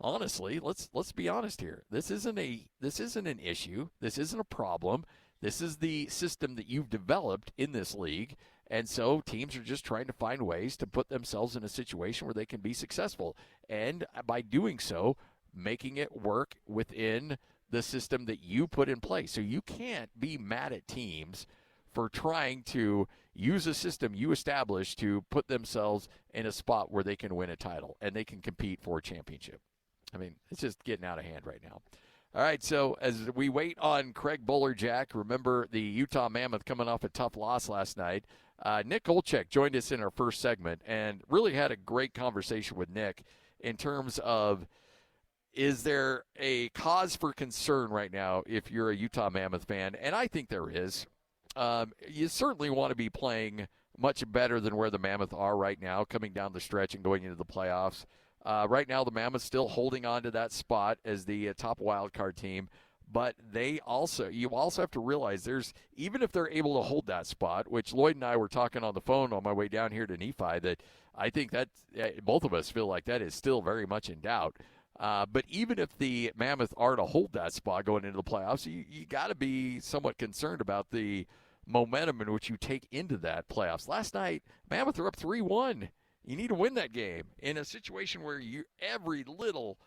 Honestly, let's be honest here. This isn't an issue. This isn't a problem. This is the system that you've developed in this league. And so teams are just trying to find ways to put themselves in a situation where they can be successful. And by doing so, making it work within the system that you put in place. So you can't be mad at teams for trying to use a system you established to put themselves in a spot where they can win a title and they can compete for a championship. I mean, it's just getting out of hand right now. All right, so as we wait on Craig Bolerjack, remember the Utah Mammoth coming off a tough loss last night. Nick Olczyk joined us in our first segment and really had a great conversation with Nick in terms of, is there a cause for concern right now if you're a Utah Mammoth fan? And I think there is. You certainly want to be playing much better than where the Mammoth are right now, coming down the stretch and going into the playoffs. Right now, the Mammoths still holding on to that spot as the top wild card team. But you also have to realize even if they're able to hold that spot, which Lloyd and I were talking on the phone on my way down here to Nephi, that I think that both of us feel like that is still very much in doubt. But even if the Mammoth are to hold that spot going into the playoffs, you got to be somewhat concerned about the momentum in which you take into that playoffs. Last night, Mammoth are up 3-1. You need to win that game in a situation where every little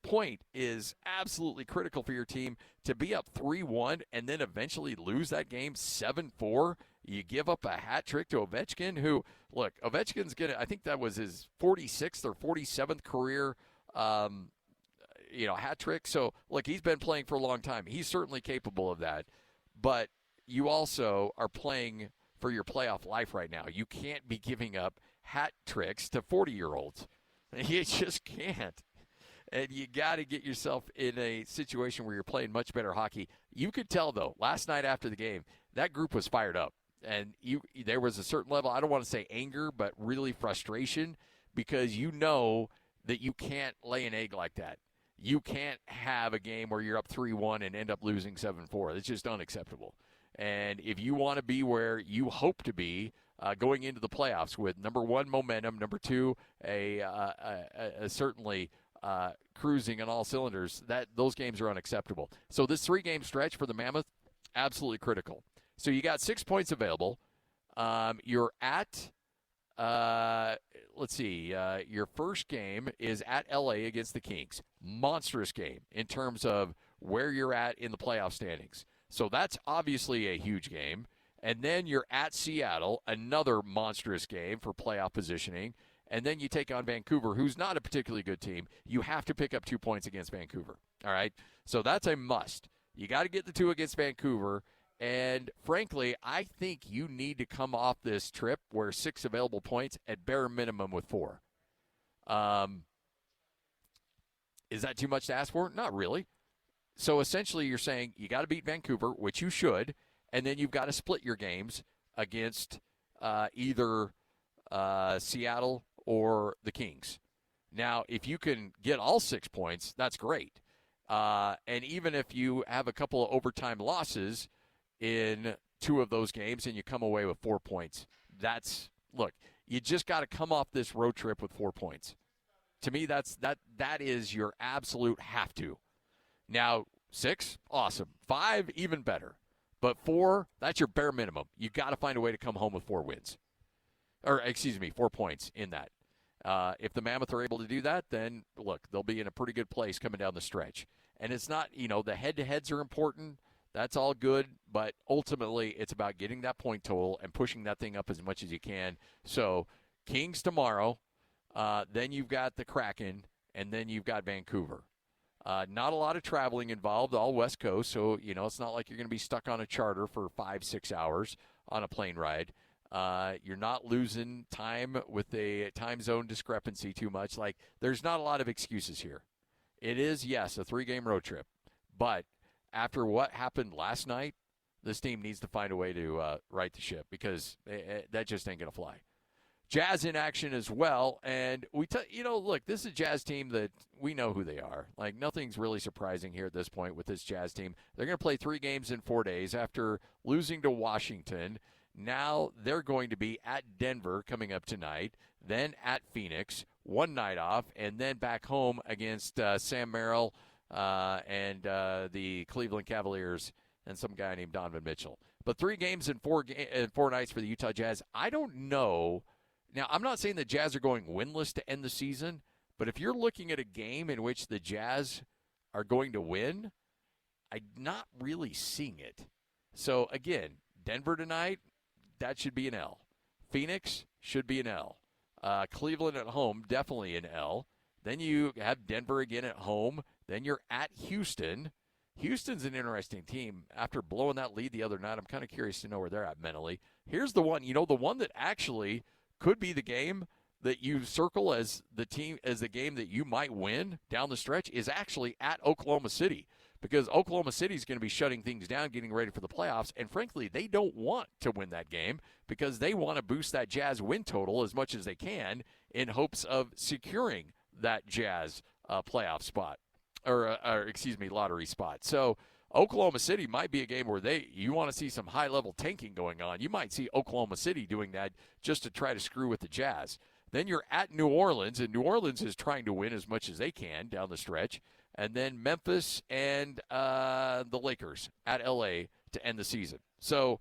point is absolutely critical for your team. To be up 3-1 and then eventually lose that game 7-4. You give up a hat trick to Ovechkin, who, look, Ovechkin's I think that was his 46th or 47th career hat trick. So, look, he's been playing for a long time. He's certainly capable of that. But you also are playing for your playoff life right now. You can't be giving up hat tricks to 40-year-olds. You just can't. And you got to get yourself in a situation where you're playing much better hockey. You could tell, though, last night after the game, that group was fired up. And there was a certain level, I don't want to say anger, but really frustration, because you know that you can't lay an egg like that. You can't have a game where you're up 3-1 and end up losing 7-4. It's just unacceptable. And if you want to be where you hope to be going into the playoffs with, number one, momentum, number two, certainly cruising on all cylinders, those games are unacceptable. So this 3-game stretch for the Mammoth, absolutely critical. So you got 6 points available. You're at, your first game is at L.A. against the Kings. Monstrous game in terms of where you're at in the playoff standings. So that's obviously a huge game. And then you're at Seattle, another monstrous game for playoff positioning. And then you take on Vancouver, who's not a particularly good team. You have to pick up 2 points against Vancouver. All right? So that's a must. You got to get the 2 against Vancouver. And frankly, I think you need to come off this trip where 6 available points at bare minimum with 4. Is that too much to ask for? Not really. So essentially you're saying you got to beat Vancouver, which you should, and then you've got to split your games against either Seattle or the Kings. Now, if you can get all 6 points, that's great. And even if you have a couple of overtime losses in 2 of those games and you come away with 4 points, look, you just got to come off this road trip with 4 points. To me, that is your absolute have to. Now, 6, awesome. 5, even better. But 4, that's your bare minimum. You got to find a way to come home with 4 wins. 4 points in that. If the Mammoth are able to do that, then, look, they'll be in a pretty good place coming down the stretch. And it's not, the head-to-heads are important. That's all good. But ultimately, it's about getting that point total and pushing that thing up as much as you can. So, Kings tomorrow. Then you've got the Kraken. And then you've got Vancouver. Not a lot of traveling involved, all West Coast. So, it's not like you're going to be stuck on a charter for 5-6 hours on a plane ride. You're not losing time with the time zone discrepancy too much. Like, there's not a lot of excuses here. It is, yes, a 3-game road trip. But after what happened last night, this team needs to find a way to right the ship because that just ain't going to fly. Jazz in action as well. And look, this is a Jazz team that we know who they are. Like, nothing's really surprising here at this point with this Jazz team. They're going to play 3 games in 4 days after losing to Washington. Now they're going to be at Denver coming up tonight, then at Phoenix, 1 night off, and then back home against Sam Merrill and the Cleveland Cavaliers and some guy named Donovan Mitchell. But 3 games in 4 nights for the Utah Jazz. I don't know. Now, I'm not saying the Jazz are going winless to end the season, but if you're looking at a game in which the Jazz are going to win, I'm not really seeing it. So, again, Denver tonight, that should be an L. Phoenix should be an L. Cleveland at home, definitely an L. Then you have Denver again at home. Then you're at Houston. Houston's an interesting team. After blowing that lead the other night, I'm kind of curious to know where they're at mentally. Here's the one, the one that actually could be the game that you circle as the game that you might win down the stretch is actually at Oklahoma City. Because Oklahoma City is going to be shutting things down, getting ready for the playoffs. And frankly, they don't want to win that game because they want to boost that Jazz win total as much as they can in hopes of securing that Jazz playoff spot or lottery spot. So Oklahoma City might be a game where you want to see some high-level tanking going on. You might see Oklahoma City doing that just to try to screw with the Jazz. Then you're at New Orleans, and New Orleans is trying to win as much as they can down the stretch. And then Memphis and the Lakers at L.A. to end the season. So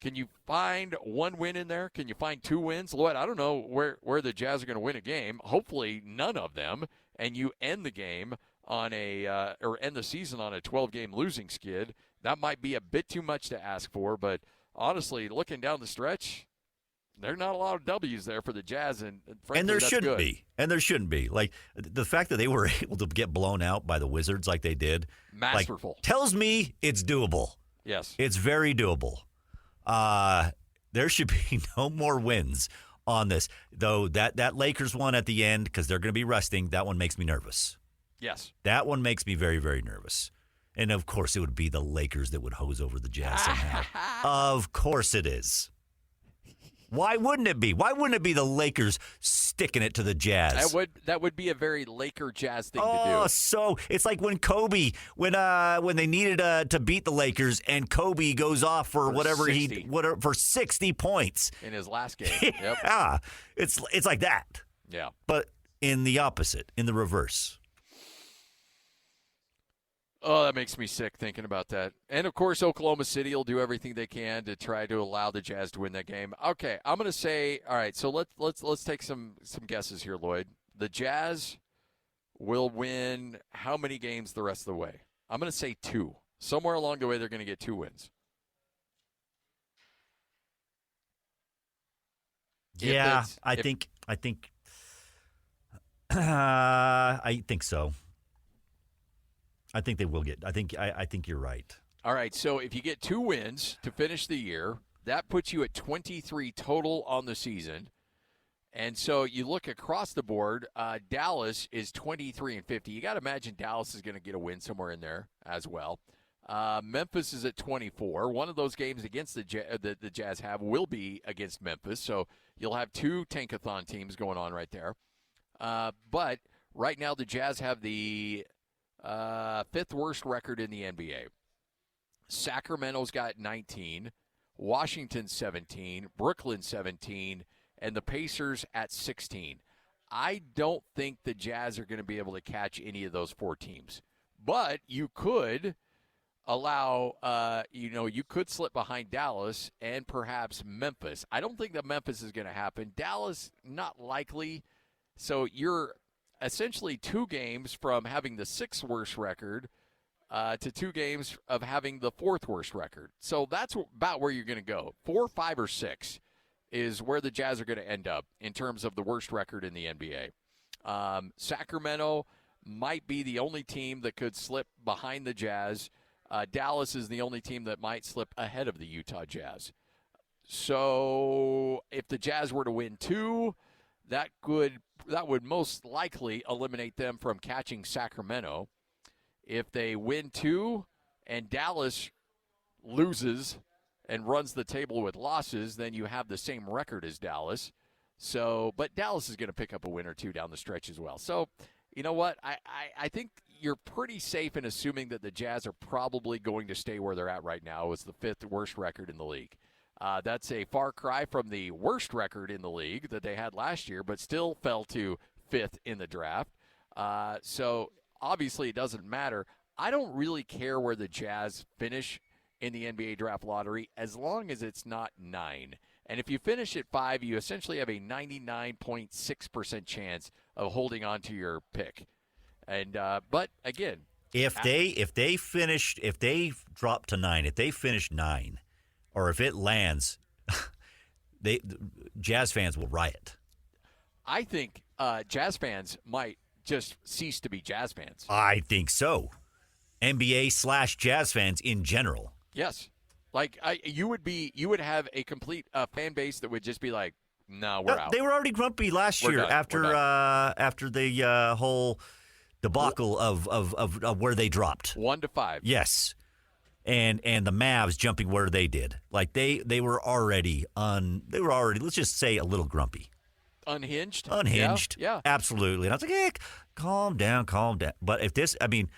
can you find 1 win in there? Can you find 2 wins? Lloyd, I don't know where the Jazz are going to win a game. Hopefully none of them. And you end the game on or end the season on a 12-game losing skid. That might be a bit too much to ask for. But honestly, looking down the stretch, there are not a lot of W's there for the Jazz, and frankly, and there that's shouldn't good. be. And there shouldn't be. Like, the fact that they were able to get blown out by the Wizards like they did, masterful, tells me it's doable. Yes, it's very doable. There should be no more wins on this, though. That Lakers one at the end, because they're going to be resting. That one makes me nervous. Yes, that one makes me very, very nervous. And of course, it would be the Lakers that would hose over the Jazz somehow. Of course, it is. Why wouldn't it be? Why wouldn't it be the Lakers sticking it to the Jazz? That would be a very Laker Jazz thing to do. Oh, so it's like when Kobe, when they needed to beat the Lakers, and Kobe goes off for 60. For 60 points in his last game. Yep. Yeah, it's like that. Yeah, but in the opposite, in the reverse. Oh, that makes me sick thinking about that. And, of course, Oklahoma City will do everything they can to try to allow the Jazz to win that game. Okay, I'm going to say, all right, so let's take some guesses here, Lloyd. The Jazz will win how many games the rest of the way? I'm going to say 2. Somewhere along the way, they're going to get 2 wins. Yeah, I think so. I think they will get. I think you're right. All right, so if you get 2 wins to finish the year, that puts you at 23 total on the season. And so you look across the board, Dallas is 23-50. You got to imagine Dallas is going to get a win somewhere in there as well. Memphis is at 24. One of those games against the Jazz will be against Memphis. So you'll have 2 tankathon teams going on right there. But right now the Jazz have the 5th worst record in the NBA. Sacramento's got 19, Washington 17, Brooklyn 17, and the Pacers at 16. I don't think the Jazz are going to be able to catch any of those 4 teams. But you could allow, you could slip behind Dallas and perhaps Memphis. I don't think that Memphis is going to happen. Dallas, not likely. So you're essentially 2 games from having the 6th worst record to 2 games of having the 4th worst record. So that's about where you're going to go. 4, 5, or 6 is where the Jazz are going to end up in terms of the worst record in the NBA. Sacramento might be the only team that could slip behind the Jazz. Dallas is the only team that might slip ahead of the Utah Jazz. So if the Jazz were to win 2, that would most likely eliminate them from catching Sacramento. If they win 2 and Dallas loses and runs the table with losses, then you have the same record as Dallas. So, but Dallas is going to pick up a win or 2 down the stretch as well. So, you know what? I think you're pretty safe in assuming that the Jazz are probably going to stay where they're at right now. It's the 5th worst record in the league. That's a far cry from the worst record in the league that they had last year, but still fell to 5th in the draft. So obviously it doesn't matter. I don't really care where the Jazz finish in the NBA draft lottery as long as it's not 9. And if you finish at 5, you essentially have a 99.6% chance of holding on to your pick. And but again, if they drop to 9, if they finish 9, or if it lands, Jazz fans will riot. I think Jazz fans might just cease to be Jazz fans. I think so. NBA/Jazz fans in general. Yes. Like you would have a complete fan base that would just be like, no, we're out. They were already grumpy last year after the whole debacle of where they dropped 1-5. Yes, and the Mavs jumping where they did. Like they were already let's just say a little grumpy. Unhinged. Yeah. Absolutely. And I was like, hey, calm down. But if this, I mean,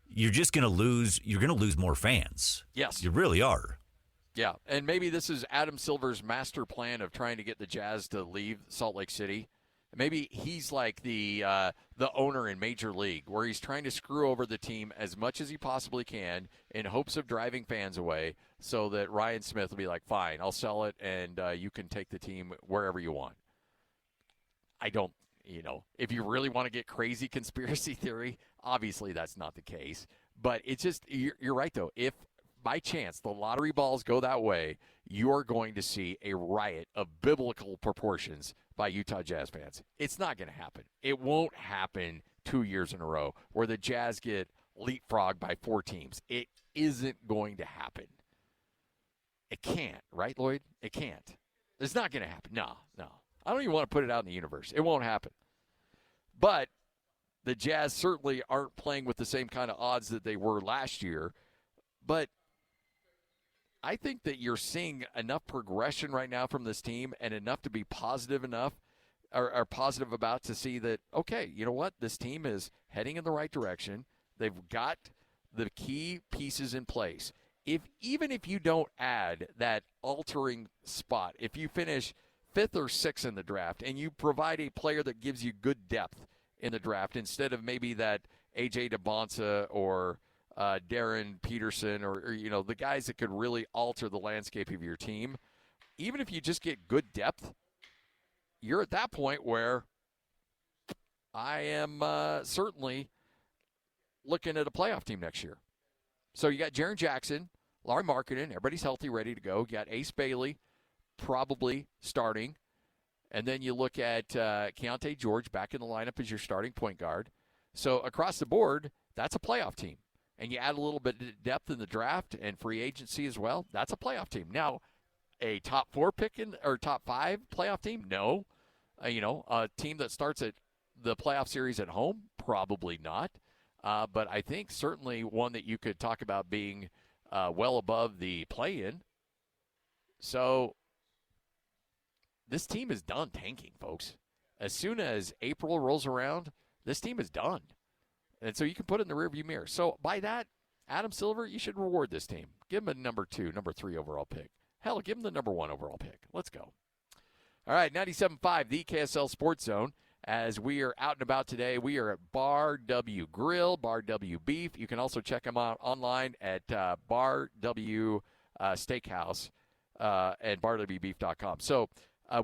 you're just going to lose. You're going to lose more fans. Yes. You really are. Yeah, and maybe this is Adam Silver's master plan of trying to get the Jazz to leave Salt Lake City. Maybe he's like the owner in Major League, where he's trying to screw over the team as much as he possibly can in hopes of driving fans away so that Ryan Smith will be like, fine, I'll sell it, and you can take the team wherever you want. I don't, if you really want to get crazy conspiracy theory, obviously that's not the case. But it's just, you're right, though. If by chance the lottery balls go that way, you're going to see a riot of biblical proportions by Utah Jazz fans. It's not going to happen. It won't happen 2 years in a row where the Jazz get leapfrogged by 4 teams. It isn't going to happen. It can't, right, Lloyd? It can't. It's not going to happen. No. I don't even want to put it out in the universe. It won't happen. But the Jazz certainly aren't playing with the same kind of odds that they were last year. But I think that you're seeing enough progression right now from this team and enough to be positive enough or positive about to see that, okay, you know what? This team is heading in the right direction. They've got the key pieces in place. Even if you don't add that altering spot, if you finish 5th or 6th in the draft and you provide a player that gives you good depth in the draft instead of maybe that A.J. DeBonsa or Darren Peterson or the guys that could really alter the landscape of your team, even if you just get good depth, you're at that point where I am certainly looking at a playoff team next year. So you got Jaren Jackson, Lauri Markkanen, everybody's healthy, ready to go. You got Ace Bailey probably starting. And then you look at Keontae George back in the lineup as your starting point guard. So across the board, that's a playoff team. and you add a little bit of depth in the draft and free agency as well, that's a playoff team. Now, a top 4 pick or top 5 playoff team? No. A team that starts at the playoff series at home? Probably not. But I think certainly one that you could talk about being well above the play-in. So this team is done tanking, folks. As soon as April rolls around, this team is done. And so you can put it in the rearview mirror. So by that, Adam Silver, you should reward this team. Give him a number 2, number 3 overall pick. Hell, give him the number 1 overall pick. Let's go. All right, 97.5, the KSL Sports Zone. As we are out and about today, we are at Bar W Grill, Bar W Beef. You can also check them out online at Bar W Steakhouse and barwbeef.com. So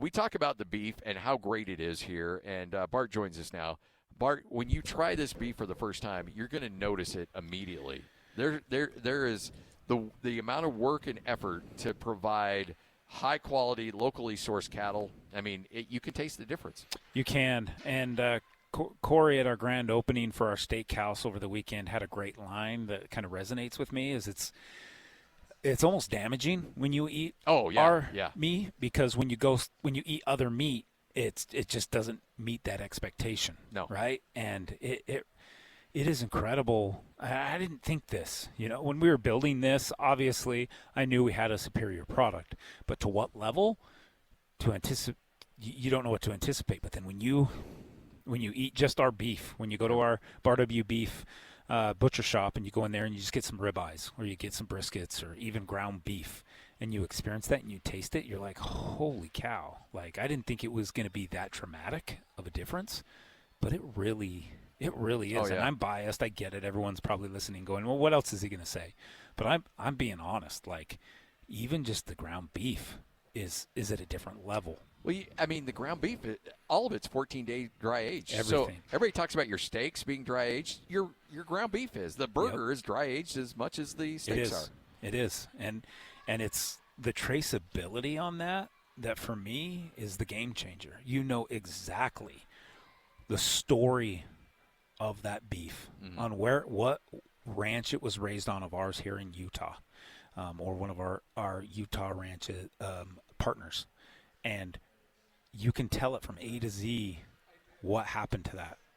we talk about the beef and how great it is here, and Bart joins us now. Bart, when you try this beef for the first time, you're going to notice it immediately. There is the amount of work and effort to provide high-quality, locally sourced cattle. I mean, you can taste the difference. You can. And Corey at our grand opening for our steakhouse over the weekend had a great line that kind of resonates with me. Is it's almost damaging when you eat our meat, because when you eat other meat, it just doesn't meet that expectation. No. Right? And it is incredible. I didn't think this. When we were building this, obviously, I knew we had a superior product. But to what level? To anticipate, you don't know what to anticipate. But then when you eat just our beef, when you go to our Bar W Beef butcher shop and you go in there and you just get some ribeyes or you get some briskets or even ground beef, and you experience that and you taste it, you're like, holy cow. Like, I didn't think it was going to be that dramatic of a difference, but it really is. Oh, yeah. And I'm biased. I get it. Everyone's probably listening going, well, what else is he going to say? But I'm being honest. Like, even just the ground beef is at a different level. Well, the ground beef, all of it's 14-day dry aged. Everything. So everybody talks about your steaks being dry aged. Your ground beef is. The burger is dry aged as much as the steaks are. It is. And it's the traceability on that for me is the game changer. You know exactly the story of that beef on what ranch it was raised on of ours here in Utah, or one of our Utah ranch partners. And you can tell it from A to Z what happened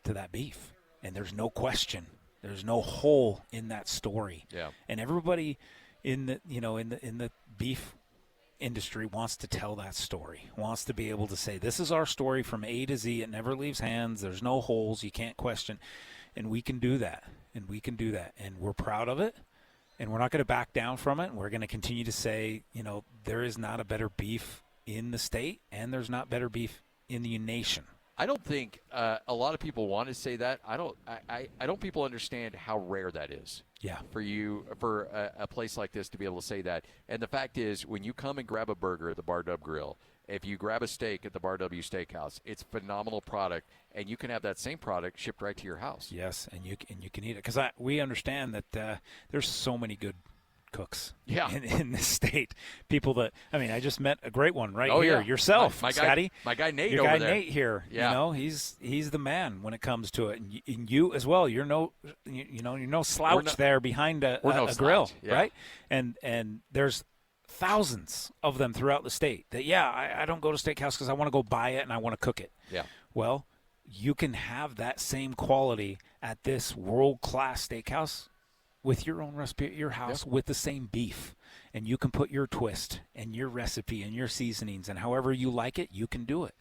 to that beef. And there's no question. There's no hole in that story. Yeah. And everybody in the beef industry wants to tell that story, wants to be able to say, this is our story from A to Z. It never leaves hands. There's no holes. You can't question. And we can do that. And we're proud of it. And we're not going to back down from it. And we're going to continue to say, there is not a better beef in the state, and there's not better beef in the nation. I don't think a lot of people want to say that. I don't people understand how rare that is. Yeah. For a place like this to be able to say that. And the fact is, when you come and grab a burger at the Bar W Grill, if you grab a steak at the Bar W Steakhouse, it's a phenomenal product, and you can have that same product shipped right to your house. Yes, and you can eat it, because we understand that there's so many good cooks in this state. People that, I just met a great one here. Yeah. Yourself, Scotty. My guy Nate Your over guy there. Nate here. Yeah. He's the man when it comes to it. And you as well. You're no slouch there behind a grill, yeah. right? And there's thousands of them throughout the state that, I don't go to steakhouse because I want to go buy it and I want to cook it. Yeah. Well, you can have that same quality at this world-class steakhouse with your own recipe at your house, with the same beef. And you can put your twist and your recipe and your seasonings, and however you like it, you can do it.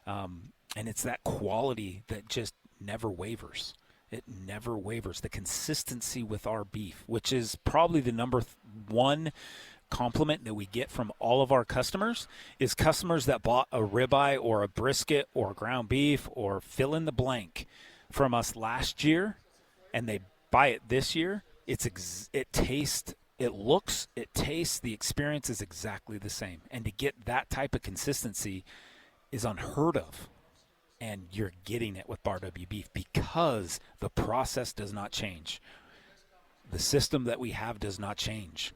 And it's that quality that just never wavers. It never wavers. The consistency with our beef, which is probably the number one compliment that we get from all of our customers, is customers that bought a ribeye or a brisket or ground beef or fill in the blank from us last year, and they buy it this year. It tastes, it looks, it tastes, the experience is exactly the same. And to get that type of consistency is unheard of. And you're getting it with Bar W Beef because the process does not change. The system that we have does not change.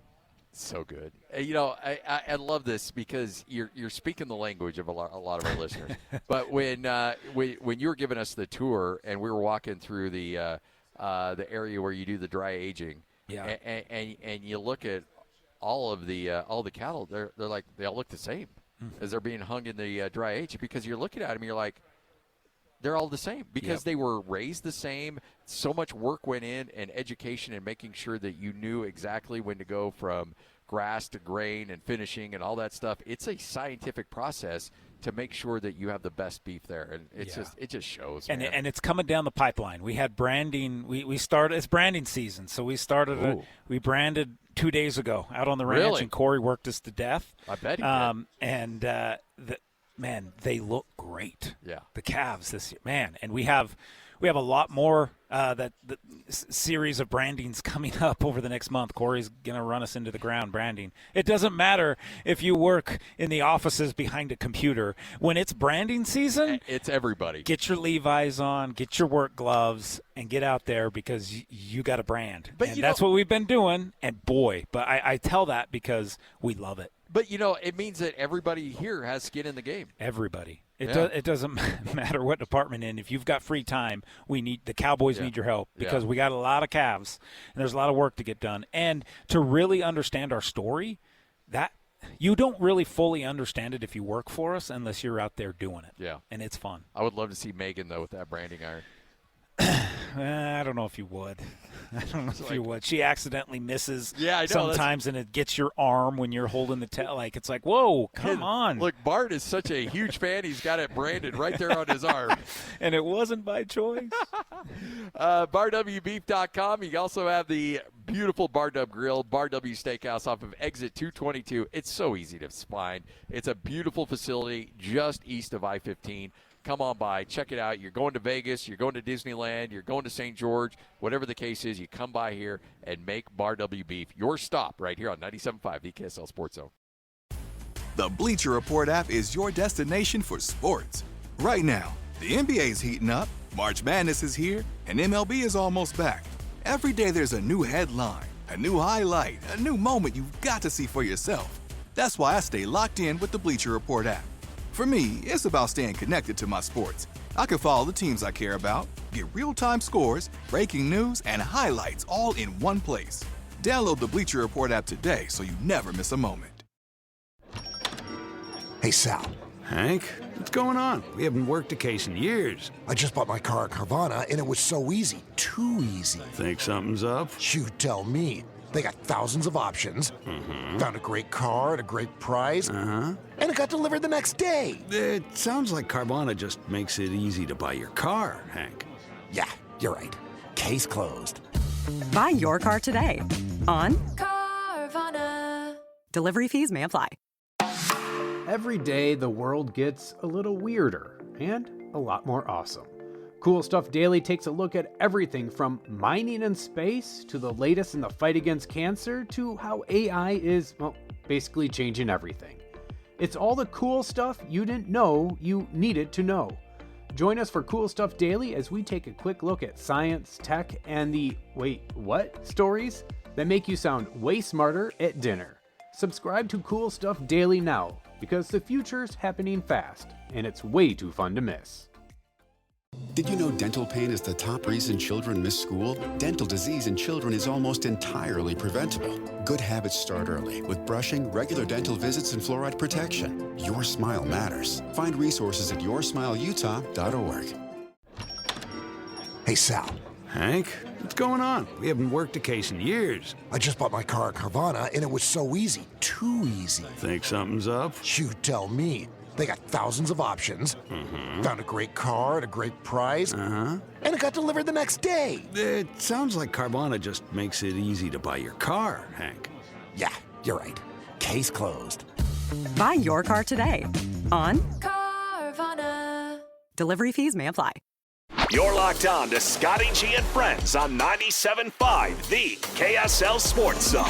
So good. I love this because you're speaking the language of a lot of our listeners. But when you were giving us the tour and we were walking through the area where you do the dry aging, Yeah. And you look at all the cattle, they all look the same as they're being hung in the dry age, because you're looking at them, you're like, they're all the same because they were raised the same. So much work went in, and education, and making sure that you knew exactly when to go from grass to grain and finishing and all that stuff. It's a scientific process to make sure that you have the best beef there, and it just shows. And man. and it's coming down the pipeline. We had branding. We started. It's branding season, so we started. We branded 2 days ago out on the ranch, Really? and Corey worked us to death. I bet he did. And man, they look great. Yeah, the calves this year, man, and we have a lot more series of brandings coming up over the next month. Corey's going to run us into the ground branding. It doesn't matter if you work in the offices behind a computer. When it's branding season, it's everybody. Get your Levi's on, get your work gloves, and get out there because you got a brand. And that's what we've been doing. And boy, but I tell that because we love it. But, it means that everybody here has skin in the game. Everybody. It doesn't matter what department in. If you've got free time, the Cowboys need your help because we got a lot of calves, and there's a lot of work to get done. And to really understand our story, that you don't really fully understand it if you work for us unless you're out there doing it. Yeah. And it's fun. I would love to see Megan, though, with that branding iron. I don't know if you would. You would. She accidentally misses sometimes, and it gets your arm when you're holding the tail. Like, it's like, whoa, come on. Look, Bart is such a huge fan. He's got it branded right there on his arm. And it wasn't by choice. BarWbeef.com. You also have the beautiful Bar Dub Grill, Bar W Steakhouse off of Exit 222. It's so easy to find. It's a beautiful facility just east of I-15. Come on by, check it out. You're going to Vegas, you're going to Disneyland, you're going to St. George, whatever the case is, you come by here and make Bar W Beef your stop right here on 97.5, the KSL Sports Zone. The Bleacher Report app is your destination for sports. Right now, the NBA's heating up, March Madness is here, and MLB is almost back. Every day there's a new headline, a new highlight, a new moment you've got to see for yourself. That's why I stay locked in with the Bleacher Report app. For me, it's about staying connected to my sports. I can follow the teams I care about, get real-time scores, breaking news, and highlights all in one place. Download the Bleacher Report app today so you never miss a moment. Hey, Sal. Hank, what's going on? We haven't worked a case in years. I just bought my car at Carvana, and it was so easy. Too easy. Think something's up? You tell me. They got thousands of options. Found a great car at a great price. And it got delivered the next day. It sounds like Carvana just makes it easy to buy your car, Hank. Yeah, you're right. Case closed. Buy your car today on Carvana. Delivery fees may apply. Every day, the world gets a little weirder and a lot more awesome. Cool Stuff Daily takes a look at everything from mining in space to the latest in the fight against cancer to how AI is, basically changing everything. It's all the cool stuff you didn't know you needed to know. Join us for Cool Stuff Daily as we take a quick look at science, tech, and the wait, what stories that make you sound way smarter at dinner. Subscribe to Cool Stuff Daily now because the future's happening fast and it's way too fun to miss. Did you know dental pain is the top reason children miss school? Dental disease in children is almost entirely preventable. Good habits start early with brushing, regular dental visits, and fluoride protection. Your smile matters. Find resources at yoursmileutah.org. Hey, Sal. Hank, what's going on? We haven't worked a case in years. I just bought my car at Carvana, and it was so easy. Too easy. Think something's up? You tell me. They got thousands of options. Found a great car at a great price. And it got delivered the next day. It sounds like Carvana just makes it easy to buy your car, Hank. Yeah, you're right. Case closed. Buy your car today on Carvana. Delivery fees may apply. You're locked on to Scotty G and Friends on 97.5, the KSL Sports Zone.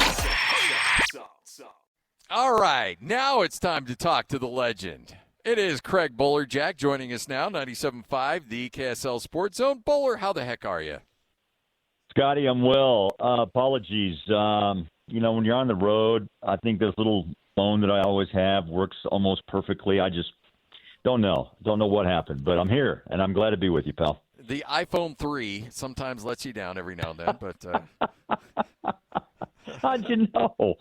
All right, now it's time to talk to the legend. It is Craig Bolerjack joining us now, 97.5, the KSL Sports Zone. Bowler, how the heck are you? Scotty, I'm well. Apologies. When you're on the road, I think this little phone that I always have works almost perfectly. I just don't know. Don't know what happened, but I'm here, and I'm glad to be with you, pal. The iPhone 3 sometimes lets you down every now and then, but How'd you know?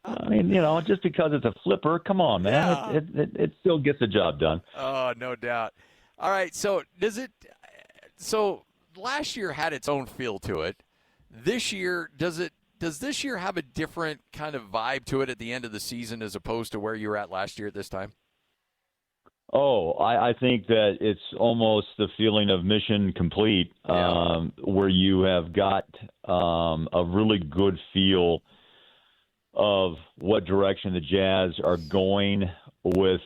I mean, just because it's a flipper, come on, man. Yeah. It still gets the job done. Oh, no doubt. All right, so so last year had its own feel to it. This year, does this year have a different kind of vibe to it at the end of the season as opposed to where you were at last year at this time? Oh, I think that it's almost the feeling of mission complete, where you have got a really good feel of what direction the Jazz are going with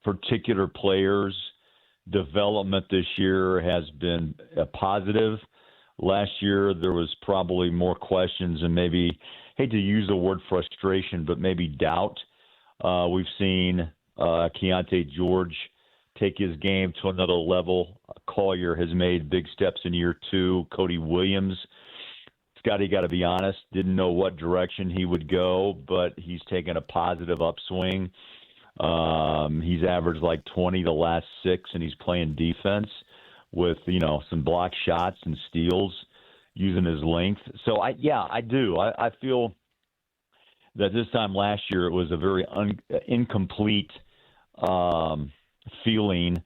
particular players. Development this year has been a positive. Last year, there was probably more questions and maybe, hate to use the word frustration, but maybe doubt. We've seen Keontae George take his game to another level. Collier has made big steps in year 2. Cody Williams, Scotty, got to be honest, didn't know what direction he would go, but he's taken a positive upswing. He's averaged like 20 the last 6, and he's playing defense with, some block shots and steals using his length. So, I do. I feel that this time last year it was a very incomplete feeling.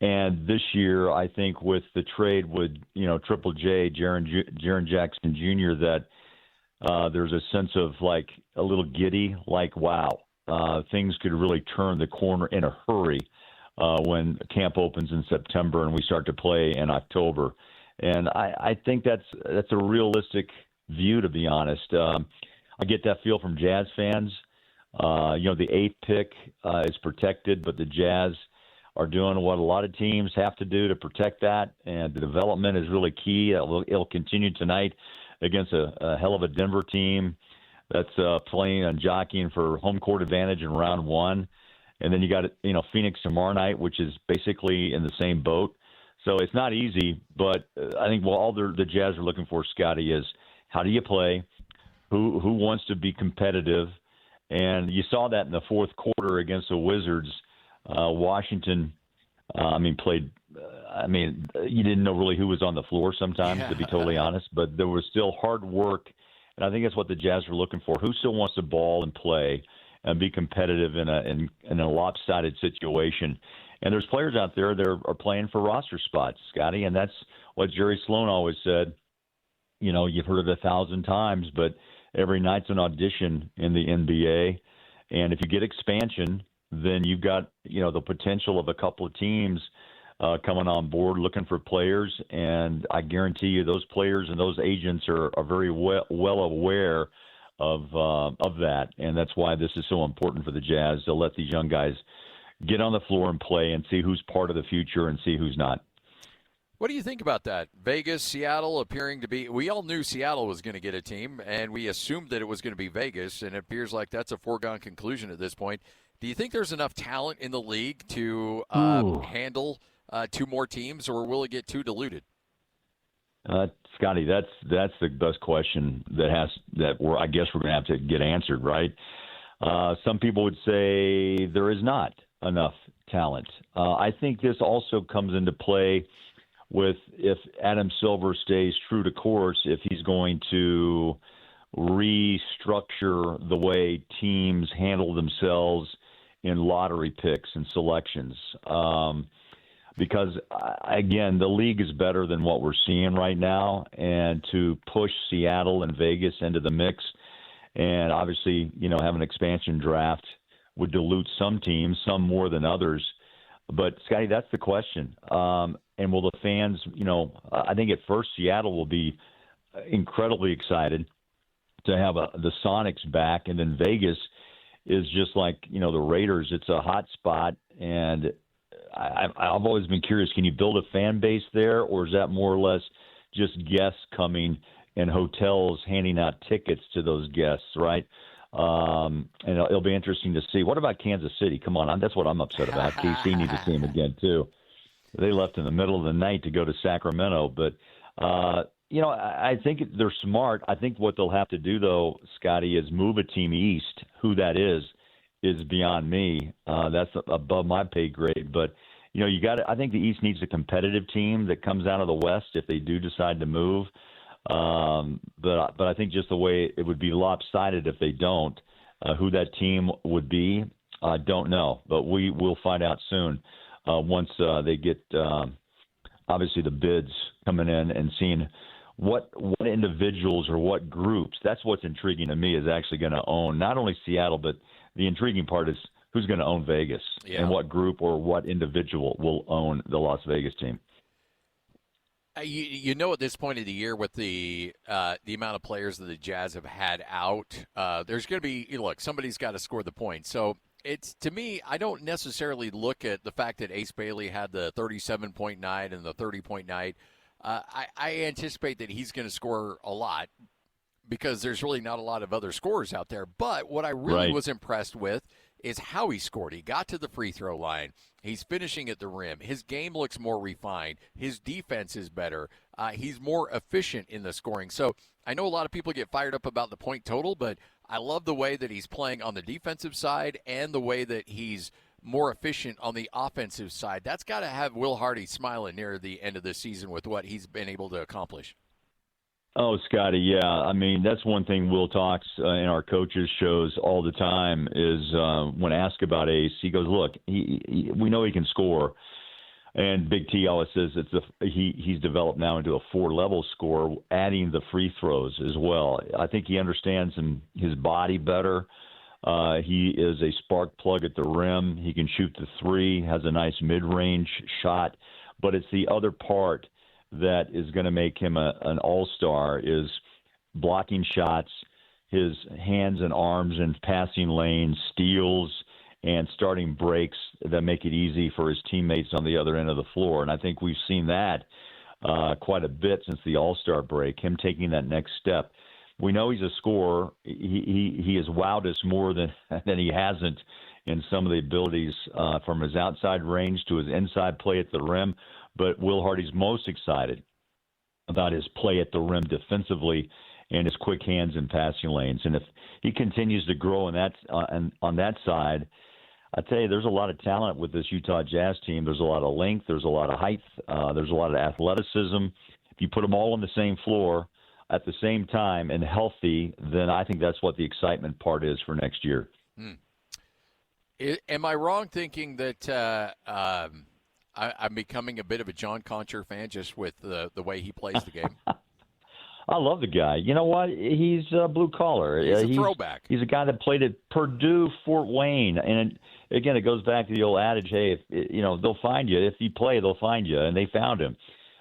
And this year, I think with the trade with, Triple J, Jaren Jackson Jr., that there's a sense of like a little giddy, like, wow, things could really turn the corner in a hurry when camp opens in September and we start to play in October. And I think that's a realistic view, to be honest. I get that feel from Jazz fans. The 8th pick is protected, but the Jazz are doing what a lot of teams have to do to protect that, and the development is really key. It'll continue tonight against a hell of a Denver team that's playing and jockeying for home court advantage in round 1. And then you got Phoenix tomorrow night, which is basically in the same boat. So it's not easy, but I think all the Jazz are looking for, Scotty, is how do you play? Who wants to be competitive? And you saw that in the fourth quarter against the Wizards. Washington, played. You didn't know really who was on the floor sometimes, to be totally honest. But there was still hard work, and I think that's what the Jazz are looking for. Who still wants to ball and play and be competitive in a lopsided situation? And there's players out there that are playing for roster spots, Scotty, and that's what Jerry Sloan always said. You've heard it 1,000 times, but every night's an audition in the NBA. And if you get expansion, then you've got, the potential of a couple of teams coming on board looking for players. And I guarantee you those players and those agents are very well aware of that. And that's why this is so important for the Jazz to let these young guys get on the floor and play and see who's part of the future and see who's not. What do you think about that? Vegas, Seattle appearing to be – we all knew Seattle was going to get a team, and we assumed that it was going to be Vegas, and it appears like that's a foregone conclusion at this point. Do you think there's enough talent in the league to handle 2 more teams, or will it get too diluted? Scotty, that's the best question I guess we're going to have to get answered, right? Some people would say there is not enough talent. I think this also comes into play with if Adam Silver stays true to course, if he's going to restructure the way teams handle themselves in lottery picks and selections. Because, again, the league is better than what we're seeing right now, and to push Seattle and Vegas into the mix and obviously, have an expansion draft would dilute some teams, some more than others. But, Scotty, that's the question. And will the fans, I think at first Seattle will be incredibly excited to have the Sonics back. And then Vegas is just like, the Raiders. It's a hot spot. And I've always been curious, can you build a fan base there? Or is that more or less just guests coming and hotels handing out tickets to those guests, right? And it'll be interesting to see. What about Kansas City? Come on, that's what I'm upset about. KC needs to see him again, too. They left in the middle of the night to go to Sacramento. But, I think they're smart. I think what they'll have to do, though, Scotty, is move a team east. Who that is beyond me. That's above my pay grade. But, I think the East needs a competitive team that comes out of the West if they do decide to move. But I think just the way it would be lopsided if they don't, who that team would be, I don't know. But we will find out soon once they get obviously the bids coming in and seeing what individuals or what groups. That's what's intriguing to me, is actually going to own not only Seattle, but the intriguing part is who's going to own Vegas and what group or what individual will own the Las Vegas team. You know, at this point of the year, with the amount of players that the Jazz have had out, there's going to be, look, somebody's got to score the point. So it's, to me, I don't necessarily look at the fact that Ace Bailey had the 37-point night and the 30-point night. I anticipate that he's going to score a lot because there's really not a lot of other scorers out there. But what I really was impressed with is how he scored. He got to the free throw line. He's finishing at the rim. His game looks more refined. His defense is better. He's more efficient in the scoring. So I know a lot of people get fired up about the point total, but I love the way that he's playing on the defensive side and the way that he's more efficient on the offensive side. That's got to have Will Hardy smiling near the end of the season with what he's been able to accomplish. Oh, Scotty, yeah. I mean, that's one thing Will talks in our coaches shows all the time is when asked about Ace, he goes, look, we know he can score. And Big T always says he's developed now into a 4-level scorer, adding the free throws as well. I think he understands his body better. He is a spark plug at the rim. He can shoot the three, has a nice mid-range shot. But it's the other part that is going to make him an all-star is blocking shots, his hands and arms in passing lanes, steals, and starting breaks that make it easy for his teammates on the other end of the floor. And I think we've seen that quite a bit since the all-star break, him taking that next step. We know he's a scorer. He has wowed us more than he hasn't in some of the abilities from his outside range to his inside play at the rim. But Will Hardy's most excited about his play at the rim defensively and his quick hands in passing lanes. And if he continues to grow on that side, I tell you, there's a lot of talent with this Utah Jazz team. There's a lot of length. There's a lot of height. There's a lot of athleticism. If you put them all on the same floor at the same time and healthy, then I think that's what the excitement part is for next year. Am I wrong thinking that I'm becoming a bit of a John Concher fan just with the way he plays the game? I love the guy. You know what? He's blue collar. He's a throwback. He's a guy that played at Purdue, Fort Wayne, and again, it goes back to the old adage: hey, they'll find you. If you play, they'll find you, and they found him.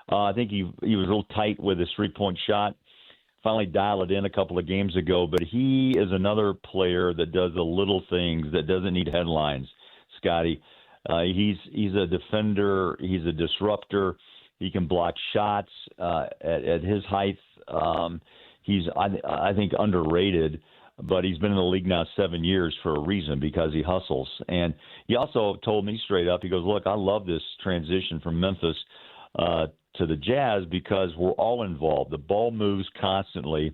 I think he was real tight with his 3-point shot. Finally dialed it in a couple of games ago, but he is another player that does the little things that doesn't need headlines, Scotty. He's a defender. He's a disruptor. He can block shots at his height. He's, I think, underrated, but he's been in the league now 7 years for a reason, because he hustles. And he also told me straight up, he goes, look, I love this transition from Memphis to the Jazz because we're all involved. The ball moves constantly.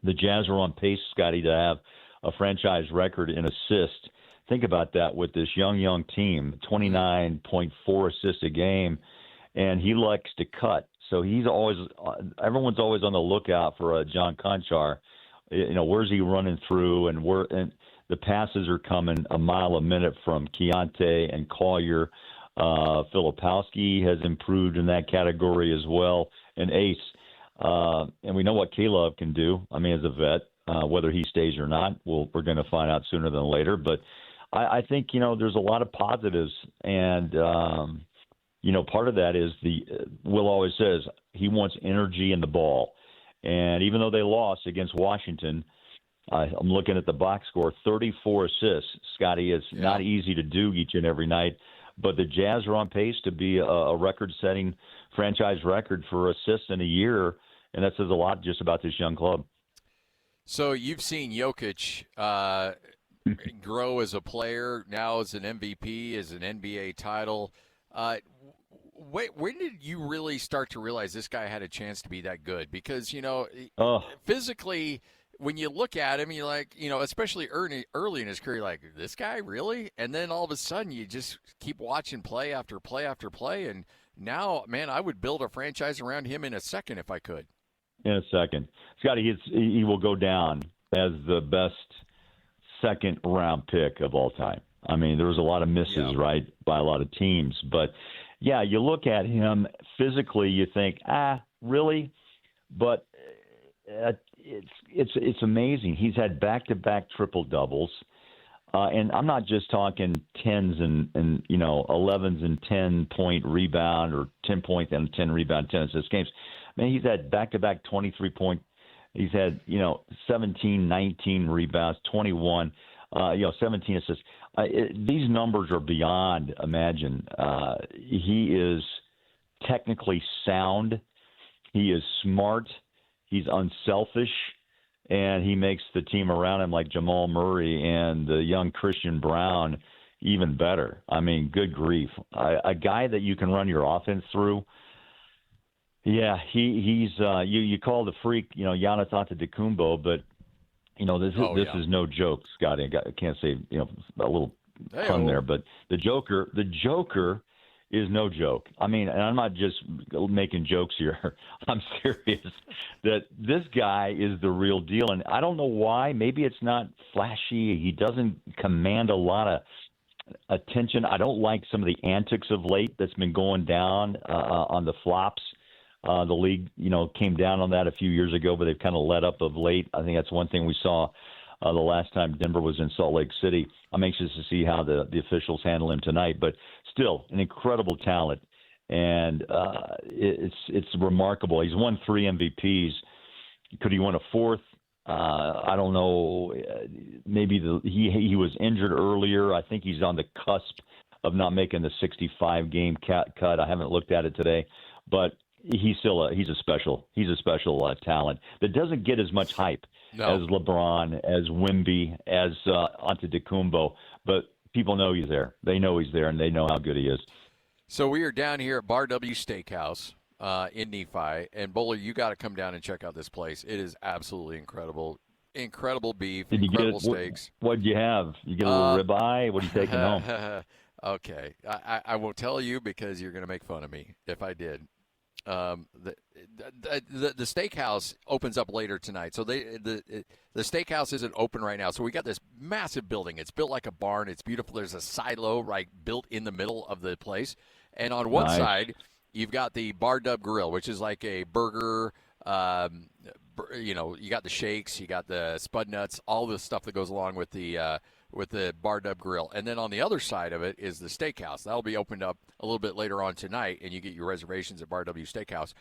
The Jazz are on pace, Scotty, to have a franchise record in assists. Think about that with this young team, 29.4 assists a game, and he likes to cut. So everyone's always on the lookout for John Conchar. Where's he running through, and the passes are coming a mile a minute from Keontae and Collier. Filipowski has improved in that category as well, and Ace. And we know what Caleb can do. I mean, as a vet, whether he stays or not, we're going to find out sooner than later. But I think, there's a lot of positives. And, part of that is Will always says he wants energy in the ball. And even though they lost against Washington, I'm looking at the box score, 34 assists. Scotty, it's not easy to do each and every night. But the Jazz are on pace to be a record-setting franchise record for assists in a year, and that says a lot just about this young club. So you've seen Jokic grow as a player, now as an MVP, as an NBA title. When did you really start to realize this guy had a chance to be that good? Because, physically – when you look at him, you're like, especially early in his career, you're like, this guy really? And then all of a sudden you just keep watching play after play after play. And now, man, I would build a franchise around him in a second if I could. in a second. Scotty, he will go down as the best second-round pick of all time. I mean, there was a lot of misses, right, by a lot of teams. But, yeah, you look at him physically, you think, really? But it's amazing. He's had back-to-back triple-doubles. And I'm not just talking 10s and 11s and 10-point rebound or 10 point and 10 rebound, 10 assist games. I mean, he's had back-to-back 23-point. He's had, 17, 19 rebounds, 21, 17 assists. These numbers are beyond imagine. He is technically sound. He is smart. He's unselfish. And he makes the team around him like Jamal Murray and the young Christian Brown even better. I mean, good grief. A guy that you can run your offense through. Yeah, he's you call the freak, Giannis Antetokounmpo, but this is no joke, Scotty. I can't say a little pun there, but the Joker is no joke. I mean, and I'm not just making jokes here. I'm serious that this guy is the real deal. And I don't know why. Maybe it's not flashy. He doesn't command a lot of attention. I don't like some of the antics of late that's been going down on the flops. The league, came down on that a few years ago, but they've kind of let up of late. I think that's one thing we saw the last time Denver was in Salt Lake City. I'm anxious to see how the officials handle him tonight, but still an incredible talent, and it's remarkable. He's won 3 MVPs. Could he win a 4th? I don't know. Maybe he was injured earlier. I think he's on the cusp of not making the 65 game cut. I haven't looked at it today, but he's a special talent that doesn't get as much hype as LeBron, as Wemby, as Antetokounmpo, but people know he's there. They know he's there, and they know how good he is. So we are down here at Bar W Steakhouse in Nephi, and Bowler, you got to come down and check out this place. It is absolutely incredible. Incredible beef, incredible steaks. What'd you have? You get a little ribeye? What are you taking home? Okay, I won't tell you because you're going to make fun of me if I did. The steakhouse opens up later tonight, so the steakhouse isn't open right now. So we got this massive building. It's built like a barn. It's beautiful. There's a silo built in the middle of the place, and on one side you've got the Bar Dub Grill, which is like a burger. You got the shakes, you got the spud nuts, all the stuff that goes along with the Bar Dub Grill. And then on the other side of it is the steakhouse. That'll be opened up a little bit later on tonight, and you get your reservations at Bar W Steakhouse.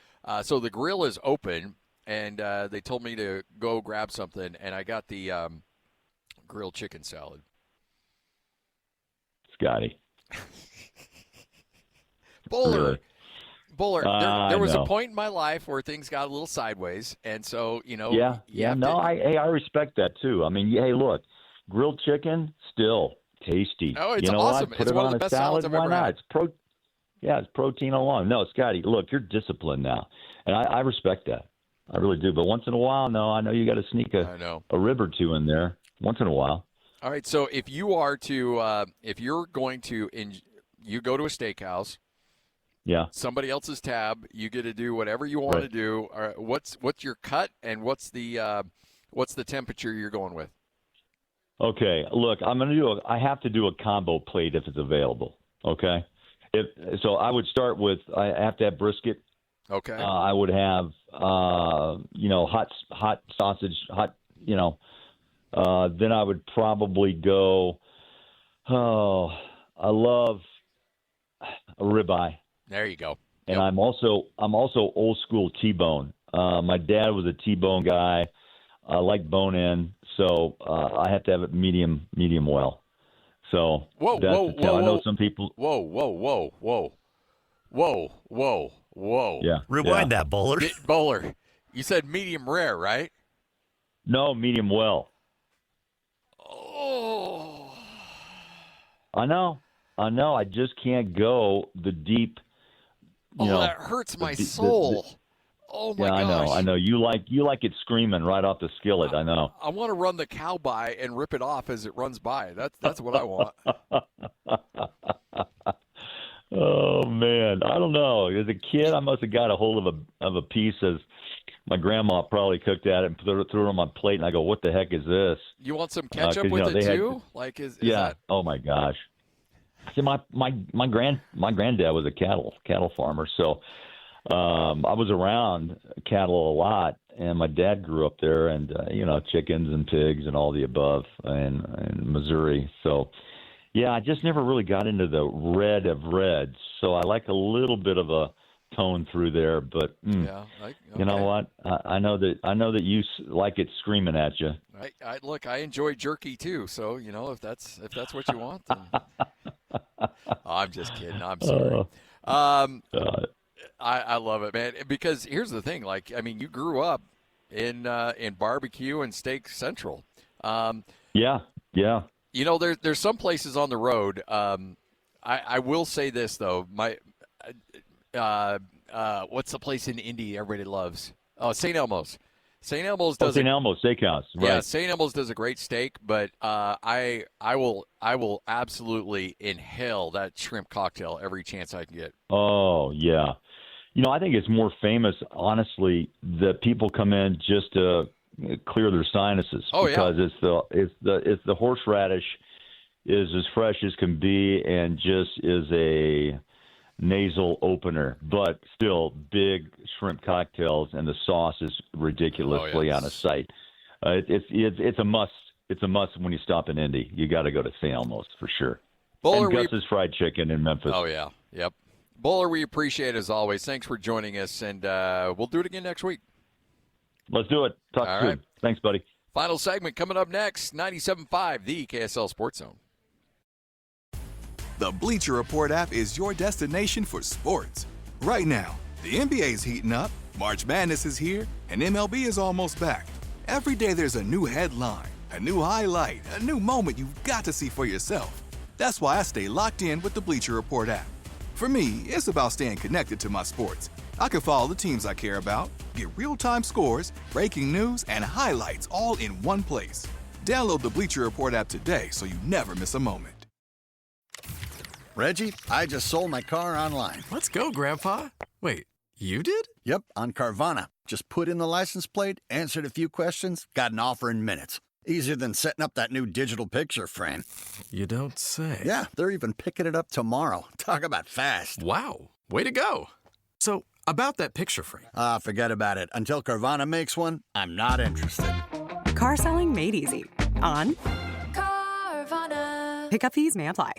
So the grill is open, and they told me to go grab something, and I got the grilled chicken salad. Scotty. Bowler. Really? Bowler, there was a point in my life where things got a little sideways, and so, I respect that, too. I mean, hey, look. Grilled chicken, still tasty. Oh, it's awesome. It's one of the best salads I've ever had. It's protein alone. No, Scotty, look, you're disciplined now, and I respect that. I really do. But once in a while, I know you got to sneak a rib or two in there once in a while. All right. So if you are to, if you're going to, you go to a steakhouse. Yeah. Somebody else's tab. You get to do whatever you want to do. What's your cut, and what's the temperature you're going with? Okay, look, I have to do a combo plate if it's available. Okay, so I would start with I have to have brisket. Okay. I would have hot sausage, then I would probably go. Oh, I love a ribeye. There you go. And yep. I'm also old school T-bone. My dad was a T-bone guy. I like bone in, so I have to have it medium well. So whoa! I know some people. Whoa! Yeah. Rewind that, Bowler. Bowler, you said medium rare, right? No, medium well. Oh. I know. I just can't go the deep. That hurts my soul. Oh my gosh! I know. You like it screaming right off the skillet. I know. I want to run the cow by and rip it off as it runs by. That's what I want. Oh man, I don't know. As a kid, I must have got a hold of a piece as my grandma probably cooked at it and threw it on my plate, and I go, "What the heck is this?" You want some ketchup with it too? Like, is that... Oh my gosh. See, my granddad was a cattle farmer, so I was around cattle a lot, and my dad grew up there, and chickens and pigs and all the above in Missouri. So, yeah, I just never really got into the red of reds. So I like a little bit of a tone through there, but you know what? I know that you like it screaming at you. Look, I enjoy jerky too. So if that's what you want, then... I'm just kidding. I'm sorry. I love it, man. Because here's the thing. Like, I mean, you grew up in barbecue and steak central. Yeah. There's some places on the road. I will say this though. What's the place in Indy everybody loves? Oh, St. Elmo's. St. Elmo's does St. Elmo's Steakhouse. Right. Yeah, St. Elmo's does a great steak, but I will absolutely inhale that shrimp cocktail every chance I can get. Oh yeah, I think it's more famous, honestly, that people come in just to clear their sinuses because it's the horseradish is as fresh as can be and just is a nasal opener, but still big shrimp cocktails, and the sauce is ridiculously out of sight. It's a must. It's a must when you stop in Indy. You got to go to St. Elmo's for sure. Bowler, and Gus's Fried Chicken in Memphis. Oh yeah, yep. Bowler, we appreciate it as always. Thanks for joining us, and we'll do it again next week. Let's do it. Talk soon. Right. Thanks, buddy. Final segment coming up next. 97.5, the KSL Sports Zone. The Bleacher Report app is your destination for sports. Right now, the NBA is heating up, March Madness is here, and MLB is almost back. Every day there's a new headline, a new highlight, a new moment you've got to see for yourself. That's why I stay locked in with the Bleacher Report app. For me, it's about staying connected to my sports. I can follow the teams I care about, get real-time scores, breaking news, and highlights all in one place. Download the Bleacher Report app today so you never miss a moment. Reggie, I just sold my car online. Let's go, Grandpa. Wait, you did? Yep, on Carvana. Just put in the license plate, answered a few questions, got an offer in minutes. Easier than setting up that new digital picture frame. You don't say. Yeah, they're even picking it up tomorrow. Talk about fast. Wow, way to go. So, about that picture frame. Forget about it. Until Carvana makes one, I'm not interested. Car selling made easy. On Carvana. pickup fees may apply.